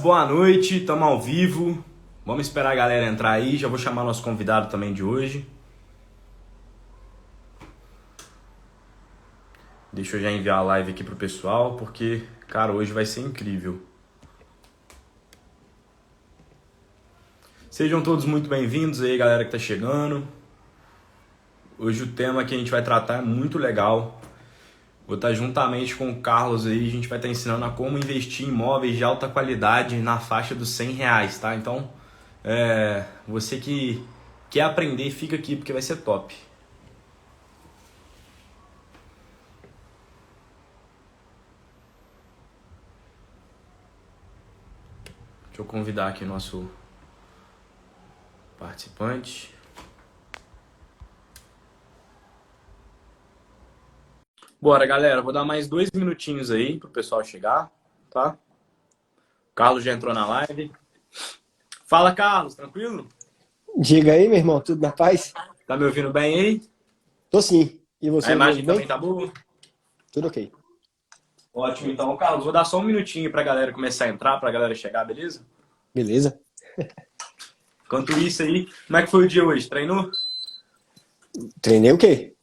Boa noite, estamos ao vivo. Vamos esperar a galera entrar aí. Já vou chamar nosso convidado também de hoje. Deixa eu já enviar a live aqui pro pessoal, porque, cara, hoje vai ser incrível. Sejam todos muito bem-vindos aí, galera que tá chegando. Hoje o tema que a gente vai tratar é muito legal. Vou estar juntamente com o Carlos aí, a gente vai estar ensinando a como investir em imóveis de alta qualidade na faixa dos R$ 100, tá? Então, você que quer aprender, fica aqui porque vai ser top. Deixa eu convidar aqui o nosso participante. Bora, galera. Vou dar mais 2 minutinhos aí pro pessoal chegar, tá? O Carlos já entrou na live. Fala, Carlos, tranquilo? Diga aí, meu irmão, tudo na paz? Tá me ouvindo bem aí? Tô sim. E A você me ouve imagem bem? também tá boa? Tudo ok. Ótimo, então, Carlos, vou dar só um minutinho pra galera começar a entrar, pra galera chegar, beleza? Beleza? Enquanto isso aí, como é que foi o dia hoje? Treinou? Treinei o quê?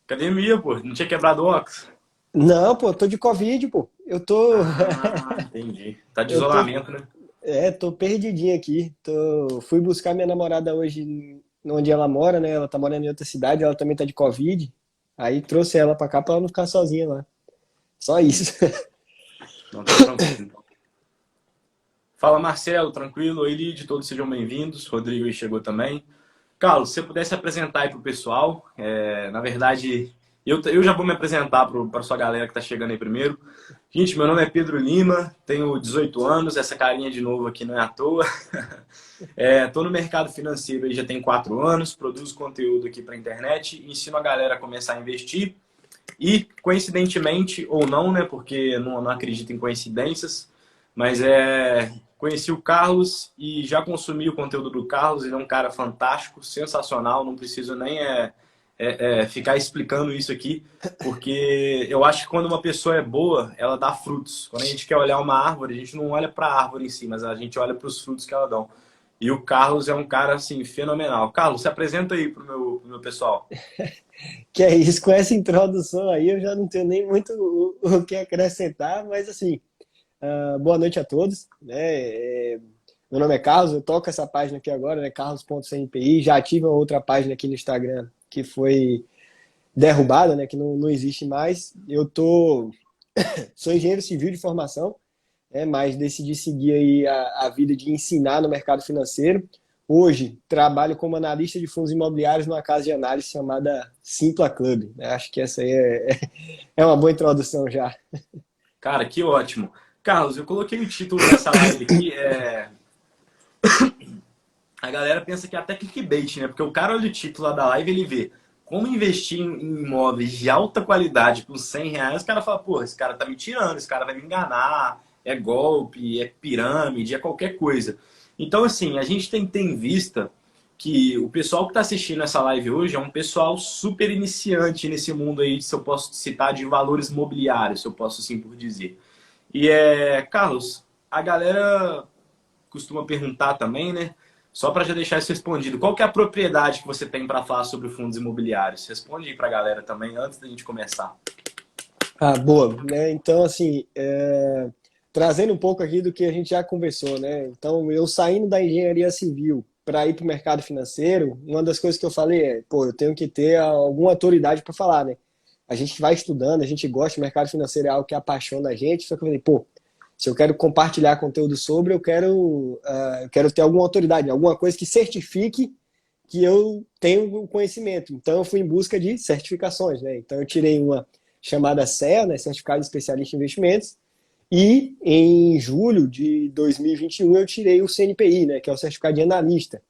Academia, pô. Não tinha quebrado o óculos? Não, pô, tô de Covid, pô. Eu tô. Ah, entendi. Tá de Eu tô. isolamento, né? Tô perdidinho aqui. Fui buscar minha namorada hoje onde ela mora, né? Ela tá morando em outra cidade, ela também tá de Covid. Aí trouxe ela pra cá pra ela não ficar sozinha lá. Só isso. Não, tá tranquilo. Fala, Marcelo, tranquilo? Oi, Lid, todos sejam bem-vindos. Rodrigo aí chegou também. Carlos, se você pudesse apresentar aí pro pessoal, na verdade, eu já vou me apresentar para sua galera que tá chegando aí primeiro. Gente, meu nome é Pedro Lima, tenho 18 anos, essa carinha de novo aqui não é à toa. Tô no mercado financeiro aí já tem 4 anos, produzo conteúdo aqui para internet, ensino a galera a começar a investir e, coincidentemente ou não, né, porque não acredito em coincidências, mas conheci o Carlos e já consumi o conteúdo do Carlos. Ele é um cara fantástico, sensacional. Não preciso nem ficar explicando isso aqui, porque eu acho que quando uma pessoa é boa, ela dá frutos. Quando a gente quer olhar uma árvore, a gente não olha para a árvore em si, mas a gente olha para os frutos que ela dá. E o Carlos é um cara assim fenomenal. Carlos, se apresenta aí pro meu pessoal. Que é isso, com essa introdução aí eu já não tenho nem muito o que acrescentar, mas assim, boa noite a todos, né? Meu nome é Carlos, eu toco essa página aqui agora, né? Carlos.cnpi. Já tive uma outra página aqui no Instagram que foi derrubada, né? Que não existe mais. Sou engenheiro civil de formação, né? Mas decidi seguir aí a vida de ensinar no mercado financeiro. Hoje trabalho como analista de fundos imobiliários numa casa de análise chamada Simpla Club, né? Acho que essa aí é uma boa introdução já. Cara, que ótimo. Carlos, eu coloquei o título dessa live aqui. A galera pensa que é até clickbait, né? Porque o cara olha o título lá da live e ele vê como investir em imóveis de alta qualidade por R$ 100. O cara fala, pô, esse cara tá me tirando, esse cara vai me enganar, é golpe, é pirâmide, é qualquer coisa. Então, assim, a gente tem que ter em vista que o pessoal que está assistindo essa live hoje é um pessoal super iniciante nesse mundo aí, se eu posso citar, de valores mobiliários, se eu posso assim por dizer. E Carlos, a galera costuma perguntar também, né? Só para já deixar isso respondido, qual que é a propriedade que você tem para falar sobre fundos imobiliários? Responde aí para a galera também, antes da gente começar. Ah, boa, né? Então, assim, trazendo um pouco aqui do que a gente já conversou, né? Então, eu saindo da engenharia civil para ir para o mercado financeiro, uma das coisas que eu falei pô, eu tenho que ter alguma autoridade para falar, né? A gente vai estudando, a gente gosta, o mercado financeiro é algo que apaixona a gente, só que eu falei, pô, se eu quero compartilhar conteúdo sobre, eu quero ter alguma autoridade, alguma coisa que certifique que eu tenho o conhecimento. Então, eu fui em busca de certificações, né? Então, eu tirei uma chamada CEA, né? Certificado de Especialista em Investimentos, e em julho de 2021 eu tirei o CNPI, né? Que é o Certificado de Analista.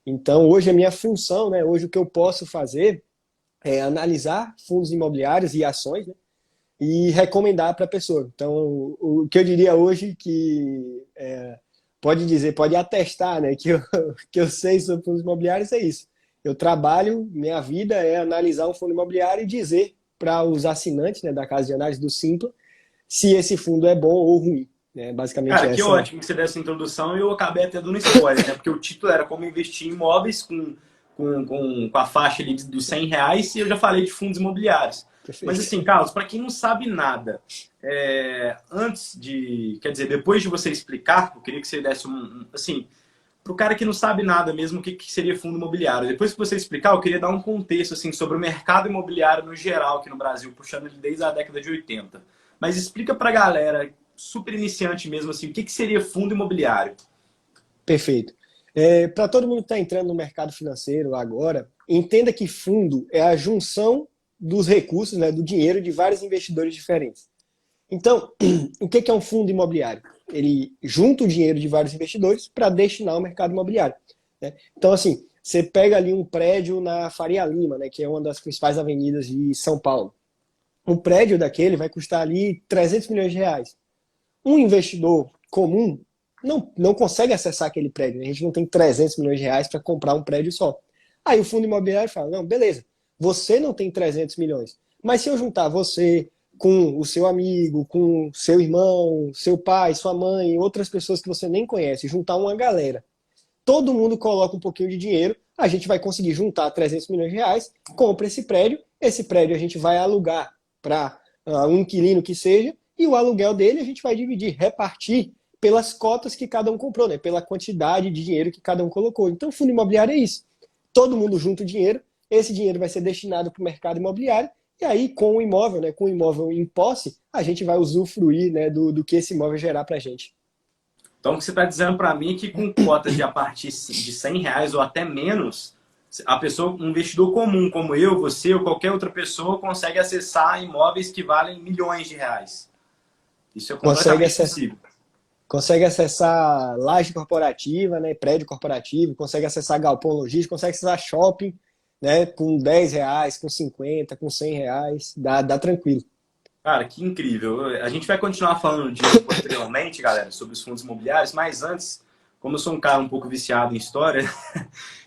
Então, hoje a minha função, né? Hoje o que eu posso fazer é analisar fundos imobiliários e ações, né? E recomendar para a pessoa. Então, o que eu diria hoje que pode dizer, pode atestar, né, que eu sei sobre fundos imobiliários é isso. Eu trabalho, minha vida é analisar um fundo imobiliário e dizer para os assinantes, né, da casa de análise do Simpla se esse fundo é bom ou ruim. né? Basicamente Cara, que essa. ótimo que você deu essa introdução e eu acabei até dando spoiler, né? Porque o título era como investir em imóveis com a faixa ali dos R$ 100 e eu já falei de fundos imobiliários. Mas Perfeito. assim, Carlos, para quem não sabe nada, antes de, quer dizer, depois de você explicar, eu queria que você desse assim, para o cara que não sabe nada mesmo, o que seria fundo imobiliário. Depois que você explicar, eu queria dar um contexto assim, sobre o mercado imobiliário no geral aqui no Brasil, puxando ele desde a década de 80. Mas explica para a galera, super iniciante mesmo, assim, o que seria fundo imobiliário? Perfeito. Para todo mundo que está entrando no mercado financeiro agora, entenda que fundo é a junção dos recursos, né, do dinheiro de vários investidores diferentes. Então, o que é um fundo imobiliário? Ele junta o dinheiro de vários investidores para destinar ao mercado imobiliário, né? Então, assim, você pega ali um prédio na Faria Lima, né, que é uma das principais avenidas de São Paulo. Um prédio daquele vai custar ali 300 milhões de reais. Um investidor comum não consegue acessar aquele prédio, né? A gente não tem 300 milhões de reais para comprar um prédio só. Aí o fundo imobiliário fala, não, beleza, você não tem 300 milhões, mas se eu juntar você com o seu amigo, com seu irmão, seu pai, sua mãe, outras pessoas que você nem conhece, juntar uma galera, todo mundo coloca um pouquinho de dinheiro, a gente vai conseguir juntar 300 milhões de reais, compra esse prédio a gente vai alugar para um inquilino que seja, e o aluguel dele a gente vai dividir, repartir pelas cotas que cada um comprou, né? Pela quantidade de dinheiro que cada um colocou. Então, o fundo imobiliário é isso. Todo mundo junta o dinheiro, esse dinheiro vai ser destinado para o mercado imobiliário, e aí, com o imóvel, né, com o imóvel em posse, a gente vai usufruir, né, do que esse imóvel gerar para a gente. Então, o que você está dizendo para mim é que com cotas de a partir de R$ 100 ou até menos, a pessoa, um investidor comum como eu, você ou qualquer outra pessoa consegue acessar imóveis que valem milhões de reais. Isso é Consegue completamente acessar, possível. consegue acessar laje corporativa, né, prédio corporativo, consegue acessar galpão logístico, consegue acessar shopping, né, com 10 reais, com 50, com 100 reais, dá tranquilo. Cara, que incrível. A gente vai continuar falando disso posteriormente, galera, sobre os fundos imobiliários, mas antes, como eu sou um cara um pouco viciado em história,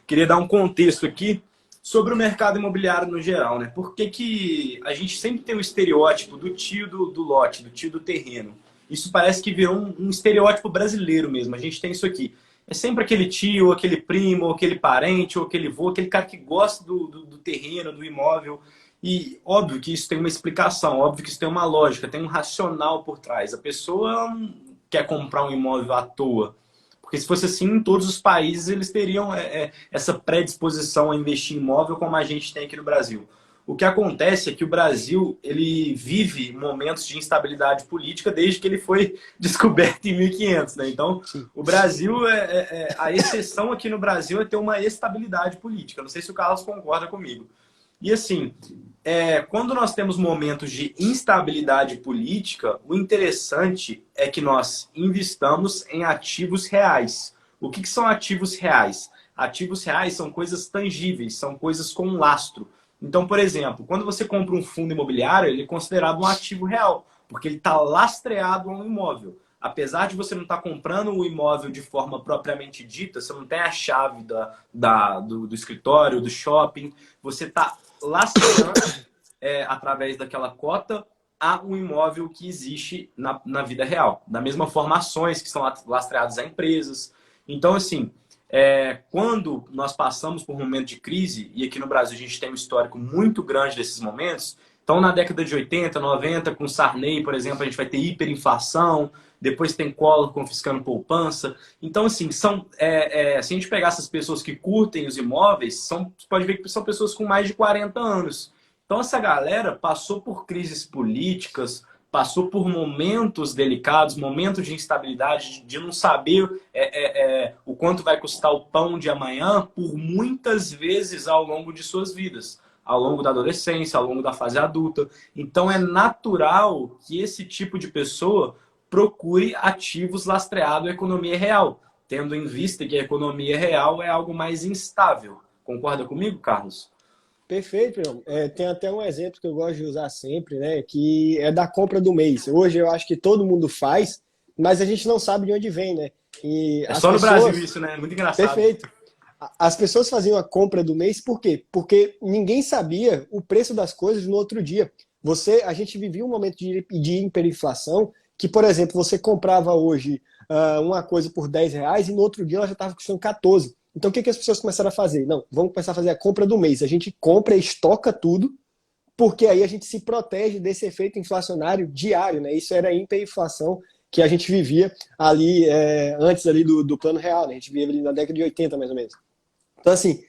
queria dar um contexto aqui sobre o mercado imobiliário no geral, né? Por que a gente sempre tem o estereótipo do tio do lote, do tio do terreno? Isso parece que virou um estereótipo brasileiro mesmo. A gente tem isso aqui. É sempre aquele tio, aquele primo, aquele parente, ou aquele vô, aquele cara que gosta do terreno, do imóvel. E óbvio que isso tem uma explicação, óbvio que isso tem uma lógica, tem um racional por trás. A pessoa não quer comprar um imóvel à toa. Porque se fosse assim, em todos os países eles teriam essa predisposição a investir em imóvel como a gente tem aqui no Brasil. O que acontece é que o Brasil ele vive momentos de instabilidade política desde que ele foi descoberto em 1500, né? Então, Sim. o Brasil, a exceção aqui no Brasil é ter uma estabilidade política. Não sei se o Carlos concorda comigo. E assim, quando nós temos momentos de instabilidade política, o interessante é que nós investamos em ativos reais. O que são ativos reais? Ativos reais são coisas tangíveis, são coisas com lastro. Então, por exemplo, quando você compra um fundo imobiliário, ele é considerado um ativo real, porque ele está lastreado a um imóvel. Apesar de você não estar comprando o imóvel de forma propriamente dita, você não tem a chave do escritório, do shopping, você está lastreando através daquela cota a um imóvel que existe na vida real. Da mesma forma, ações que são lastreadas a empresas. Então, assim, quando nós passamos por um momento de crise, e aqui no Brasil a gente tem um histórico muito grande desses momentos, então na década de 80, 90, com Sarney, por exemplo, a gente vai ter hiperinflação, depois tem Collor confiscando poupança. Então, assim, se a gente pegar essas pessoas que curtem os imóveis, você pode ver que são pessoas com mais de 40 anos. Então, essa galera passou por crises políticas, passou por momentos delicados, momentos de instabilidade, de não saber o quanto vai custar o pão de amanhã, por muitas vezes ao longo de suas vidas, ao longo da adolescência, ao longo da fase adulta. Então, é natural que esse tipo de pessoa procure ativos lastreados à economia real, tendo em vista que a economia real é algo mais instável. Concorda comigo, Carlos? Perfeito, João. Tem até um exemplo que eu gosto de usar sempre, né? Que é da compra do mês. Hoje eu acho que todo mundo faz, mas a gente não sabe de onde vem, né? E É as só no Brasil pessoas. isso, né? Muito engraçado. Perfeito. As pessoas faziam a compra do mês por quê? Porque ninguém sabia o preço das coisas no outro dia. A gente vivia um momento de hiperinflação que, por exemplo, você comprava hoje uma coisa por R$ 10 e no outro dia ela já estava custando 14. Então, o que as pessoas começaram a fazer? Não, vamos começar a fazer a compra do mês. A gente compra e estoca tudo, porque aí a gente se protege desse efeito inflacionário diário, né? Isso era a hiperinflação que a gente vivia ali antes ali do plano real, né? A gente vivia ali na década de 80, mais ou menos. Então, assim,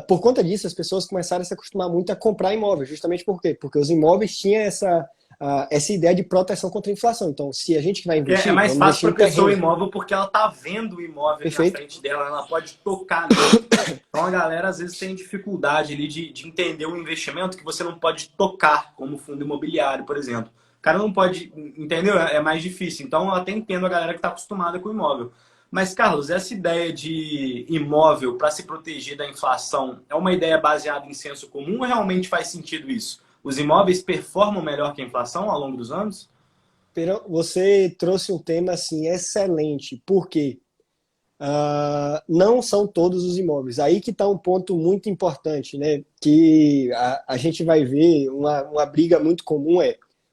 por conta disso, as pessoas começaram a se acostumar muito a comprar imóveis. Justamente por quê? Porque os imóveis tinham essa ideia de proteção contra a inflação. Então, se a gente vai investir, É mais vamos fácil investir para em a pessoa o terreno. imóvel porque ela tá vendo o imóvel ali na Perfeito? frente dela, ela pode tocar nele. Então a galera às vezes tem dificuldade ali de entender um investimento que você não pode tocar, como fundo imobiliário, por exemplo. O cara não pode, entendeu? É mais difícil. Então eu até entendo a galera que está acostumada com o imóvel. Mas, Carlos, essa ideia de imóvel para se proteger da inflação é uma ideia baseada em senso comum ou realmente faz sentido isso? Os imóveis performam melhor que a inflação ao longo dos anos? Pero, você trouxe um tema assim excelente, porque não são todos os imóveis. Aí que está um ponto muito importante, né? Que a gente vai ver uma briga muito comum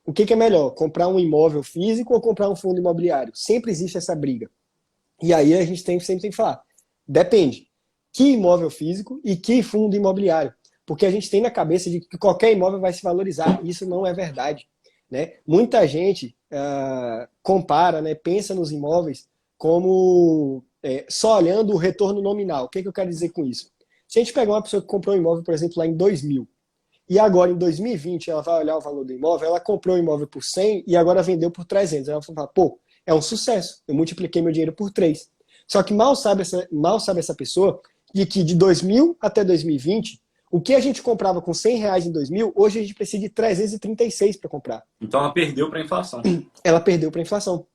o que é melhor, comprar um imóvel físico ou comprar um fundo imobiliário? Sempre existe essa briga. E aí a gente sempre tem que falar, depende, que imóvel físico e que fundo imobiliário. Porque a gente tem na cabeça de que qualquer imóvel vai se valorizar. Isso não é verdade. Né? Muita gente compara, né, pensa nos imóveis como só olhando o retorno nominal. O que eu quero dizer com isso? Se a gente pegar uma pessoa que comprou um imóvel, por exemplo, lá em 2000, e agora em 2020 ela vai olhar o valor do imóvel, ela comprou o imóvel por 100 e agora vendeu por 300. Ela vai falar, pô, é um sucesso, eu multipliquei meu dinheiro por 3. Só que mal sabe essa pessoa de que de 2000 até 2020, o que a gente comprava com R$ 100 em 2000, hoje a gente precisa de 336 para comprar. Então ela perdeu para a inflação. Ela perdeu para a inflação.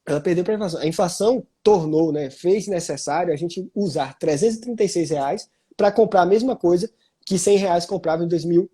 Ela perdeu para a inflação. A inflação tornou, né, fez necessário a gente usar R$ 336 para comprar a mesma coisa que R$ 100 comprava em 2000,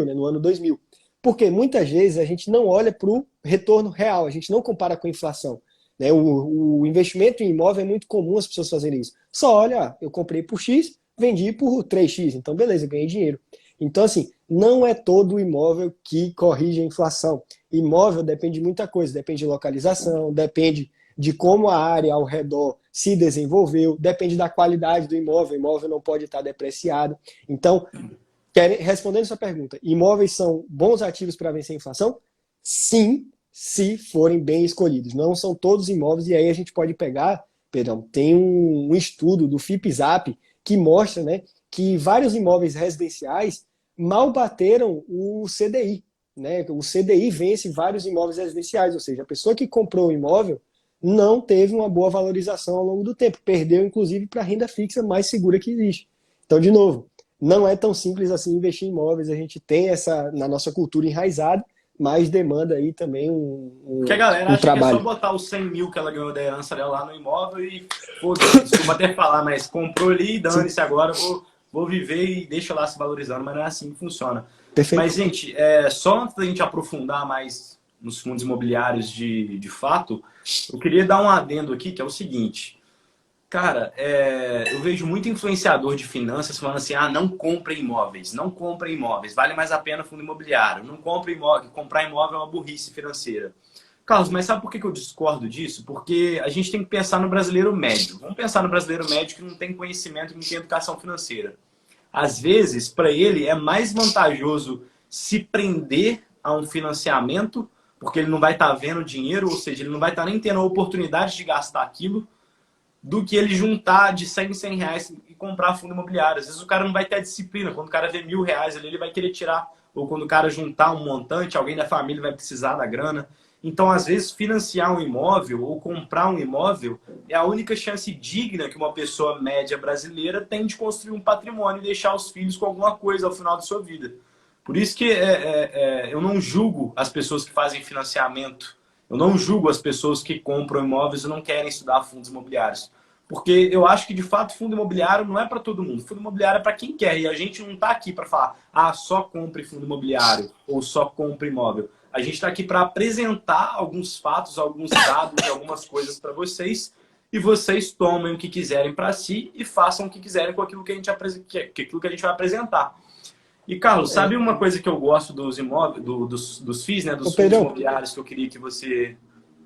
né, no ano 2000. Porque muitas vezes a gente não olha para o retorno real, a gente não compara com a inflação. Né? O investimento em imóvel é muito comum as pessoas fazerem isso. Só olha, eu comprei por X, vendi por 3X, então beleza, ganhei dinheiro. Então, assim, não é todo o imóvel que corrige a inflação. Imóvel depende de muita coisa, depende de localização, depende de como a área ao redor se desenvolveu, depende da qualidade do imóvel, o imóvel não pode estar depreciado. Então, respondendo sua pergunta, imóveis são bons ativos para vencer a inflação? Sim, se forem bem escolhidos. Não são todos imóveis, e aí a gente pode pegar, perdão, tem um estudo do FIPZAP que mostra, né, que vários imóveis residenciais mal bateram o CDI. Né? O CDI vence vários imóveis residenciais, ou seja, a pessoa que comprou o imóvel não teve uma boa valorização ao longo do tempo, perdeu inclusive para a renda fixa mais segura que existe. Então, de novo, não é tão simples assim investir em imóveis, a gente tem essa na nossa cultura enraizada, mas demanda aí também Porque a galera um acha que é só trabalho. botar os 100 mil que ela ganhou da herança dela lá no imóvel e, foda-se, desculpa até falar, mas comprou ali e dane-se agora, vou viver e deixa lá se valorizando, mas não é assim que funciona. Perfeito. Mas, gente, só antes da gente aprofundar mais nos fundos imobiliários de fato, eu queria dar um adendo aqui, que é o seguinte. Cara, eu vejo muito influenciador de finanças falando assim, não compre imóveis, não compre imóveis, vale mais a pena fundo imobiliário, não compre imóvel, comprar imóvel é uma burrice financeira. Carlos, mas sabe por que eu discordo disso? Porque a gente tem que pensar no brasileiro médio. Vamos pensar no brasileiro médio que não tem conhecimento, não tem educação financeira. Às vezes, para ele, é mais vantajoso se prender a um financiamento, porque ele não vai estar vendo dinheiro, ou seja, ele não vai estar nem tendo a oportunidade de gastar aquilo, do que ele juntar de 100 em 100 reais e comprar fundo imobiliário. Às vezes o cara não vai ter a disciplina. Quando o cara vê R$ 1.000 ali, ele vai querer tirar. Ou quando o cara juntar um montante, alguém da família vai precisar da grana. Então, às vezes, financiar um imóvel ou comprar um imóvel é a única chance digna que uma pessoa média brasileira tem de construir um patrimônio e deixar os filhos com alguma coisa ao final da sua vida. Por isso que eu não julgo as pessoas que fazem financiamento. Eu não julgo as pessoas que compram imóveis e não querem estudar fundos imobiliários. Porque eu acho que, de fato, fundo imobiliário não é para todo mundo. Fundo imobiliário é para quem quer. E a gente não está aqui para falar, só compre fundo imobiliário ou só compre imóvel. A gente está aqui para apresentar alguns fatos, alguns dados e algumas coisas para vocês. E vocês tomem o que quiserem para si e façam o que quiserem com aquilo que a gente vai apresentar. E, Carlos, sabe uma coisa que eu gosto dos imóveis, dos FIIs, né, dos fundos Pedrão, imobiliários, que eu queria que você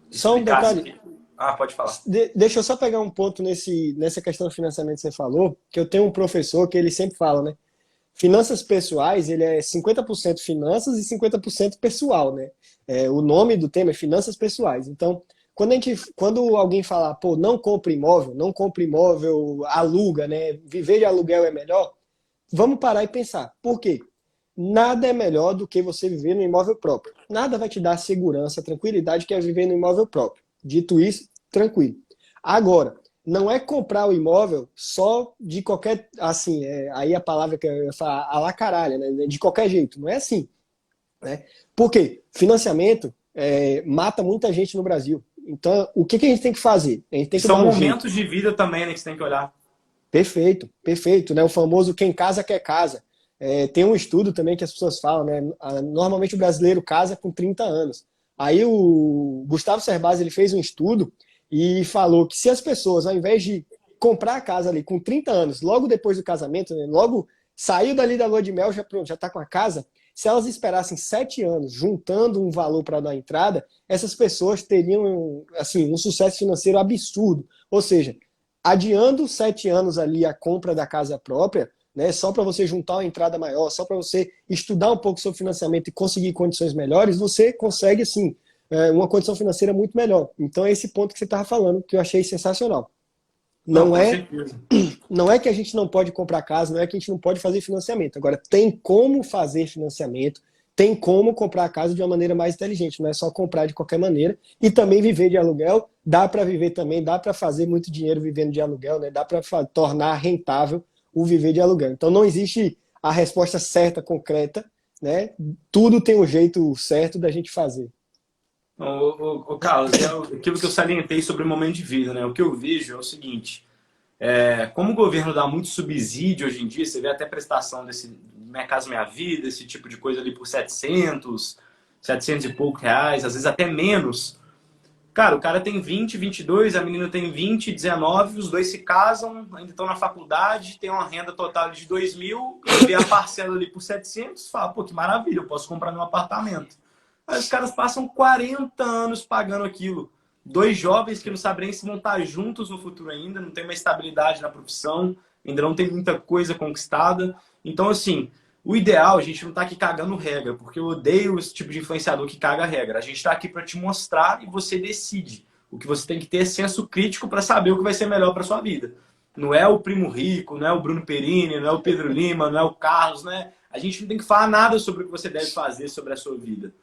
Só um explicasse detalhe. aqui. Ah, pode falar. Deixa eu só pegar um ponto nessa questão do financiamento que você falou, que eu tenho um professor que ele sempre fala, né? Finanças pessoais, ele é 50% finanças e 50% pessoal, né? O nome do tema é finanças pessoais. Então, quando alguém falar, pô, não compre imóvel, aluga, né? Viver de aluguel é melhor, vamos parar e pensar. Por quê? Nada é melhor do que você viver no imóvel próprio. Nada vai te dar segurança, tranquilidade que é viver no imóvel próprio. Dito isso, tranquilo. Agora, não é comprar o imóvel só de qualquer, assim, aí a palavra que eu ia falar, a la caralho, né? De qualquer jeito. Não é assim, né? Por quê? Financiamento mata muita gente no Brasil. Então, o que a gente tem que fazer? A gente tem E que são dar um jeito. momentos de vida também, né, que você tem que olhar. Perfeito, perfeito, né? O famoso quem casa quer casa. Tem um estudo também que as pessoas falam, né? Normalmente o brasileiro casa com 30 anos. Aí o Gustavo Cerbasi ele fez um estudo e falou que se as pessoas, ao invés de comprar a casa ali com 30 anos, logo depois do casamento, né? Logo saiu dali da lua de mel, já pronto, já está com a casa, se elas esperassem 7 anos juntando um valor para dar a entrada, essas pessoas teriam assim, um sucesso financeiro absurdo. Ou seja, adiando 7 anos ali a compra da casa própria, né, só para você juntar uma entrada maior, só para você estudar um pouco sobre financiamento e conseguir condições melhores, você consegue, assim, uma condição financeira muito melhor. Então, é esse ponto que você estava falando, que eu achei sensacional. Não, Não com é, certeza. não é que a gente não pode comprar casa, não é que a gente não pode fazer financiamento. Agora, tem como fazer financiamento, tem como comprar a casa de uma maneira mais inteligente, não é só comprar de qualquer maneira. E também viver de aluguel, dá para viver também, dá para fazer muito dinheiro vivendo de aluguel, né? Dá para tornar rentável o viver de aluguel. Então não existe a resposta certa, concreta, né? Tudo tem um jeito certo da gente fazer. Carlos, aquilo que eu salientei sobre o momento de vida, né? O que eu vejo é o seguinte: como o governo dá muito subsídio hoje em dia, você vê até prestação desse Minha Casa Minha Vida, esse tipo de coisa ali por 700 e pouco reais, às vezes até menos. Cara, o cara tem 20, 22, a menina tem 20, 19, os dois se casam, ainda estão na faculdade, tem uma renda total de 2.000 e vê a parcela ali por 700, fala, pô, que maravilha, eu posso comprar meu apartamento. Aí os caras passam 40 anos pagando aquilo. Dois jovens que não sabem nem se vão estar juntos no futuro ainda, não tem uma estabilidade na profissão, ainda não tem muita coisa conquistada. Então, assim, o ideal, a gente não está aqui cagando regra, porque eu odeio esse tipo de influenciador que caga regra. A gente está aqui para te mostrar e você decide. O que você tem que ter é senso crítico para saber o que vai ser melhor para sua vida. Não é o Primo Rico, não é o Bruno Perini, não é o Pedro Lima, não é o Carlos, né? A gente não tem que falar nada sobre o que você deve fazer sobre a sua vida.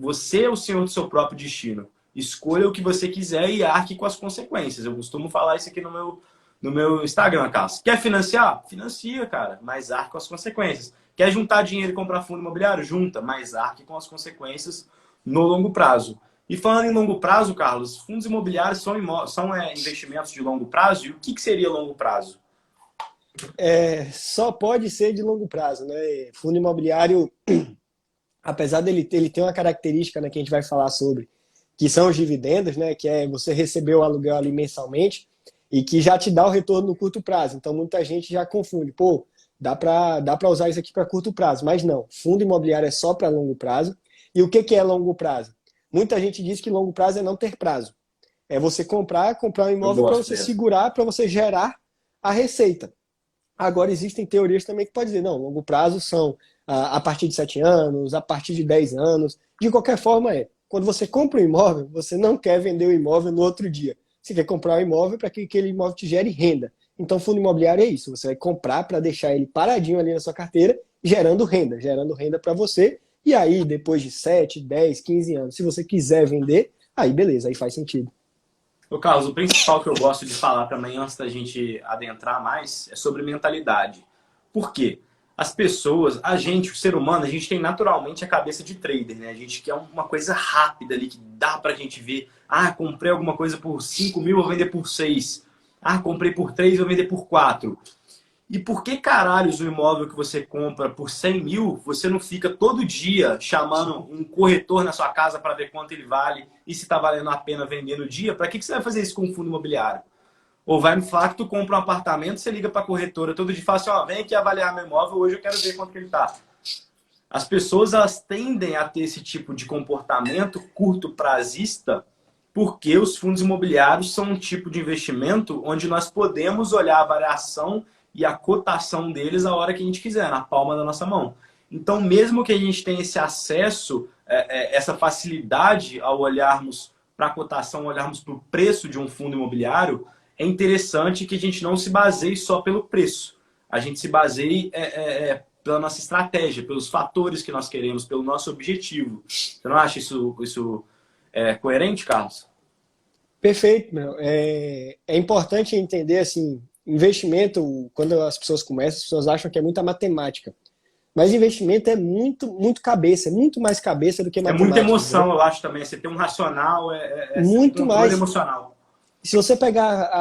Você é o senhor do seu próprio destino. Escolha o que você quiser e arque com as consequências. Eu costumo falar isso aqui no meu Instagram, Carlos. Quer financiar? Financia, cara, mas arque com as consequências. Quer juntar dinheiro e comprar fundo imobiliário? Junta, mas arque com as consequências no longo prazo. E falando em longo prazo, Carlos, fundos imobiliários são investimentos de longo prazo? E o que seria longo prazo? Só pode ser de longo prazo, né? Fundo imobiliário, apesar dele ele ter uma característica, né, que a gente vai falar sobre, que são os dividendos, né, que é você receber o aluguel ali mensalmente e que já te dá o retorno no curto prazo. Então muita gente já confunde, pô, dá para usar isso aqui para curto prazo, mas não. Fundo imobiliário é só para longo prazo. E o que é longo prazo? Muita gente diz que longo prazo é não ter prazo. É você comprar um Eu imóvel para gosto você dessa. segurar, para você gerar a receita. Agora, existem teorias também que podem dizer, não, longo prazo são a partir de 7 anos, a partir de 10 anos. De qualquer forma, quando você compra um imóvel, você não quer vender o imóvel no outro dia. Você quer comprar um imóvel para que aquele imóvel te gere renda. Então, fundo imobiliário é isso. Você vai comprar para deixar ele paradinho ali na sua carteira, gerando renda para você. E aí, depois de 7, 10, 15 anos, se você quiser vender, aí beleza, aí faz sentido. Ô, Carlos, o principal que eu gosto de falar também, antes da gente adentrar mais, é sobre mentalidade. Por quê? As pessoas, a gente, o ser humano, a gente tem naturalmente a cabeça de trader, né? A gente quer uma coisa rápida ali, que dá pra gente ver. Ah, comprei alguma coisa por 5.000, vou vender por 6. Ah, comprei por 3, vou vender por 4. E por que caralhos o imóvel que você compra por 100.000, você não fica todo dia chamando um corretor na sua casa para ver quanto ele vale e se está valendo a pena vender no dia? Para que você vai fazer isso com um fundo imobiliário? Ou vai me falar que tu compra um apartamento, você liga para a corretora todo dia e fala assim, ó, vem aqui avaliar meu imóvel, hoje eu quero ver quanto que ele está. As pessoas, elas tendem a ter esse tipo de comportamento curto prazista porque os fundos imobiliários são um tipo de investimento onde nós podemos olhar a variação e a cotação deles a hora que a gente quiser, na palma da nossa mão. Então, mesmo que a gente tenha esse acesso, essa facilidade ao olharmos para a cotação, olharmos para o preço de um fundo imobiliário, é interessante que a gente não se baseie só pelo preço. A gente se baseie pela nossa estratégia, pelos fatores que nós queremos, pelo nosso objetivo. Você não acha isso coerente, Carlos? Perfeito, meu. É importante entender, assim, investimento, quando as pessoas começam, as pessoas acham que é muita matemática. Mas investimento é muito cabeça, é muito mais cabeça do que É muita matemática, emoção, entendeu? eu acho também. Você tem um racional, Muito controle mais. emocional. Se você pegar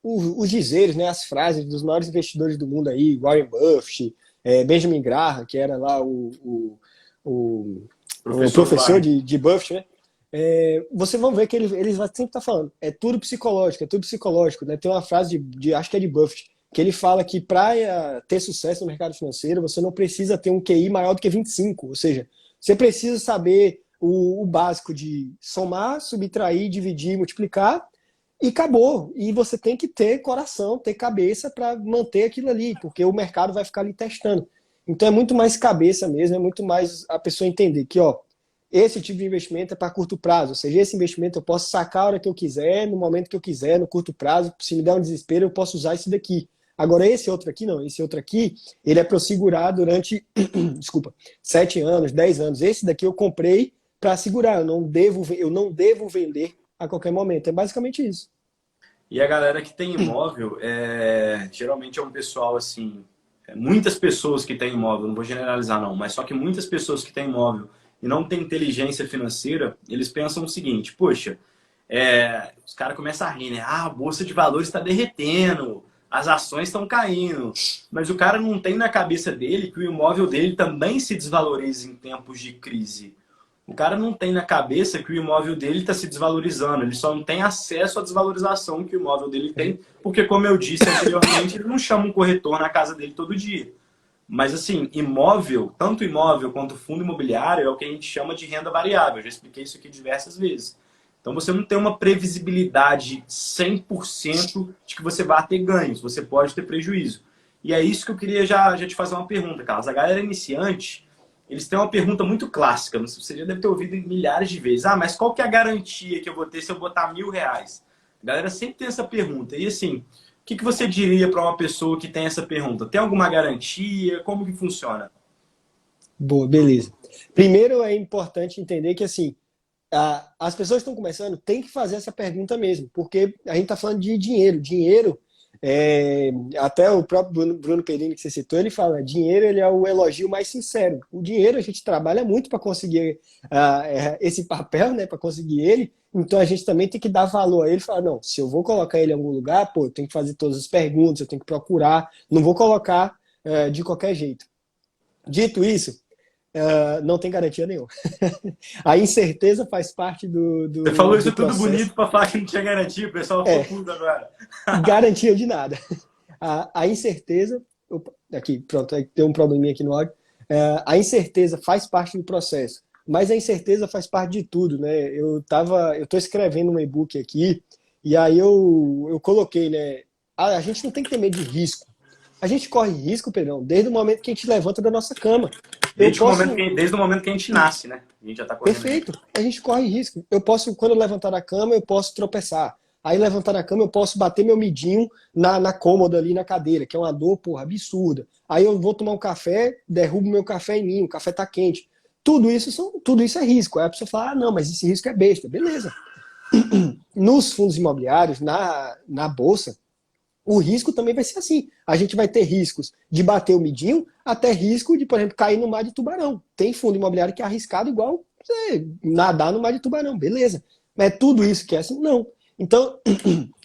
os dizeres, né, as frases dos maiores investidores do mundo aí, Warren Buffett, Benjamin Graham, que era lá o professor de Buffett, né? Você vai ver que ele vai sempre estar falando, é tudo psicológico, né? Tem uma frase acho que é de Buffett, que ele fala que para ter sucesso no mercado financeiro, você não precisa ter um QI maior do que 25, ou seja, você precisa saber o básico de somar, subtrair, dividir, multiplicar, e acabou. E você tem que ter coração, ter cabeça para manter aquilo ali, porque o mercado vai ficar ali testando. Então é muito mais cabeça mesmo, é muito mais a pessoa entender que, ó, esse tipo de investimento é para curto prazo, ou seja, esse investimento eu posso sacar a hora que eu quiser, no momento que eu quiser, no curto prazo, se me der um desespero, eu posso usar esse daqui. Agora, esse outro aqui, não. Esse outro aqui, ele é para eu segurar durante, desculpa, 7 anos, 10 anos. Esse daqui eu comprei para segurar, eu não devo vender a qualquer momento. É basicamente isso. E a galera que tem imóvel, geralmente é um pessoal assim, muitas pessoas que têm imóvel, não vou generalizar não, mas só que muitas pessoas que têm imóvel e não têm inteligência financeira, eles pensam o seguinte, poxa, os caras começam a rir, né? Ah, a bolsa de valores está derretendo, as ações estão caindo. Mas o cara não tem na cabeça dele que o imóvel dele também se desvaloriza em tempos de crise. O cara não tem na cabeça que o imóvel dele está se desvalorizando. Ele só não tem acesso à desvalorização que o imóvel dele tem, porque, como eu disse anteriormente, ele não chama um corretor na casa dele todo dia. Mas, assim, imóvel, tanto imóvel quanto fundo imobiliário, é o que a gente chama de renda variável. Eu já expliquei isso aqui diversas vezes. Então, você não tem uma previsibilidade 100% de que você vai ter ganhos. Você pode ter prejuízo. E é isso que eu queria já te fazer uma pergunta, Carlos. A galera iniciante, eles têm uma pergunta muito clássica. Você já deve ter ouvido milhares de vezes. Ah, mas qual que é a garantia que eu vou ter se eu botar R$ 1.000? A galera sempre tem essa pergunta. E, assim, o que você diria para uma pessoa que tem essa pergunta? Tem alguma garantia? Como que funciona? Boa, beleza. Primeiro é importante entender que, assim, as pessoas que estão começando têm que fazer essa pergunta mesmo, porque a gente está falando de dinheiro. Dinheiro, até o próprio Bruno Perini que você citou, ele fala, dinheiro ele é o elogio mais sincero. O dinheiro a gente trabalha muito para conseguir esse papel, né, para conseguir ele, então a gente também tem que dar valor a ele e falar, não, se eu vou colocar ele em algum lugar, pô, eu tenho que fazer todas as perguntas, eu tenho que procurar, não vou colocar de qualquer jeito. Dito isso, não tem garantia nenhuma. A incerteza faz parte Você falou isso do tudo processo. bonito para falar que não tinha garantia, o pessoal ficou puto agora. Garantia de nada. A incerteza... Opa, aqui, pronto, tem um probleminha aqui no áudio. A incerteza faz parte do processo, mas a incerteza faz parte de tudo, né? Eu tô escrevendo um e-book aqui, e aí eu coloquei, né? A gente não tem que ter medo de risco. A gente corre risco, Pedrão, desde o momento que a gente levanta da nossa cama. Desde o momento que a gente nasce, né? A gente já tá correndo. Perfeito. A gente corre risco. Eu posso, quando eu levantar da cama, eu posso tropeçar. Aí levantar da cama, eu posso bater meu midinho na cômoda ali na cadeira, que é uma dor, porra, absurda. Aí eu vou tomar um café, derrubo meu café em mim, o café tá quente. Tudo isso é risco. Aí a pessoa fala, ah, não, mas esse risco é besta. Beleza. Nos fundos imobiliários, na bolsa, o risco também vai ser assim. A gente vai ter riscos de bater o midinho, até risco de, por exemplo, cair no mar de tubarão. Tem fundo imobiliário que é arriscado igual você nadar no mar de tubarão, beleza. Mas é tudo isso que é assim? Não. Então,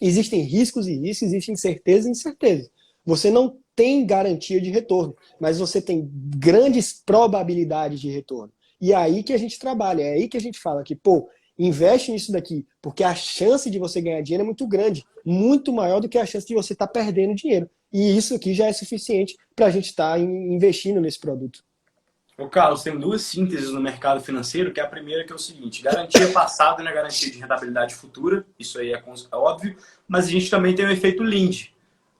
existem riscos e riscos, existem certezas e incertezas. Você não tem garantia de retorno, mas você tem grandes probabilidades de retorno. E é aí que a gente trabalha, é aí que a gente fala que, pô, investe nisso daqui, porque a chance de você ganhar dinheiro é muito grande, muito maior do que a chance de você estar perdendo dinheiro. E isso aqui já é suficiente para a gente estar investindo nesse produto. Ô, Carlos, tem duas sínteses no mercado financeiro, que é a primeira que é o seguinte, garantia passada não é garantia de rentabilidade futura, isso aí é óbvio, mas a gente também tem o efeito Linde.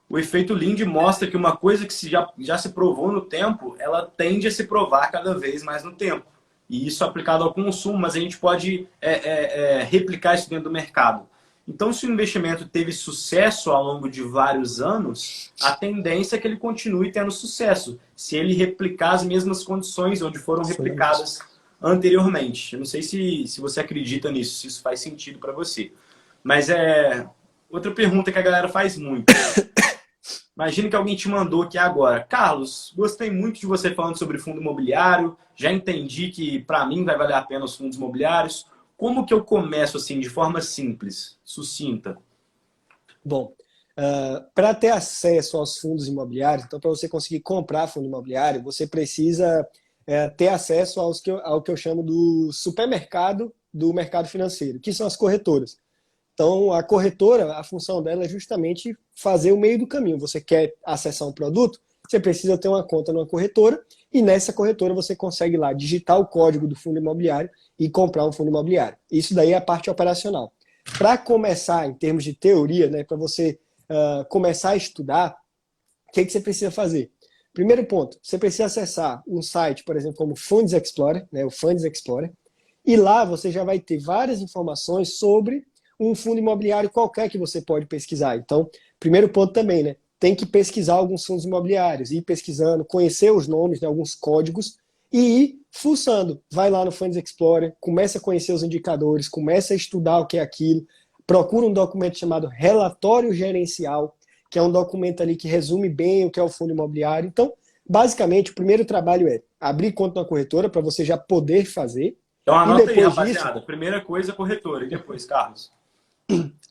O efeito Linde mostra que uma coisa que já se provou no tempo, ela tende a se provar cada vez mais no tempo. E isso aplicado ao consumo, mas a gente pode replicar isso dentro do mercado. Então, se o investimento teve sucesso ao longo de vários anos, a tendência é que ele continue tendo sucesso, se ele replicar as mesmas condições onde foram replicadas anteriormente. Eu não sei se você acredita nisso, se isso faz sentido para você. Mas outra pergunta que a galera faz muito. Imagina que alguém te mandou aqui agora. Carlos, gostei muito de você falando sobre fundo imobiliário, já entendi que para mim vai valer a pena os fundos imobiliários. Como que eu começo assim, de forma simples, sucinta? Bom, para ter acesso aos fundos imobiliários, então para você conseguir comprar fundo imobiliário, você precisa ter acesso ao que eu chamo do supermercado do mercado financeiro, que são as corretoras. Então, a corretora, a função dela é justamente fazer o meio do caminho. Você quer acessar um produto, você precisa ter uma conta numa corretora, e nessa corretora você consegue lá digitar o código do fundo imobiliário e comprar um fundo imobiliário. Isso daí é a parte operacional. Para começar, em termos de teoria, né, para você começar a estudar, o que você precisa fazer? Primeiro ponto, você precisa acessar um site, por exemplo, como Funds Explorer, né, o Funds Explorer, e lá você já vai ter várias informações sobre um fundo imobiliário qualquer que você pode pesquisar. Então, primeiro ponto também, né? Tem que pesquisar alguns fundos imobiliários, ir pesquisando, conhecer os nomes, né, alguns códigos, e ir fuçando. Vai lá no Funds Explorer, começa a conhecer os indicadores, começa a estudar o que é aquilo, procura um documento chamado Relatório Gerencial, que é um documento ali que resume bem o que é o fundo imobiliário. Então, basicamente, o primeiro trabalho é abrir conta na corretora para você já poder fazer. Então anota aí, depois rapaziada. Primeira coisa, corretora. E depois, Carlos?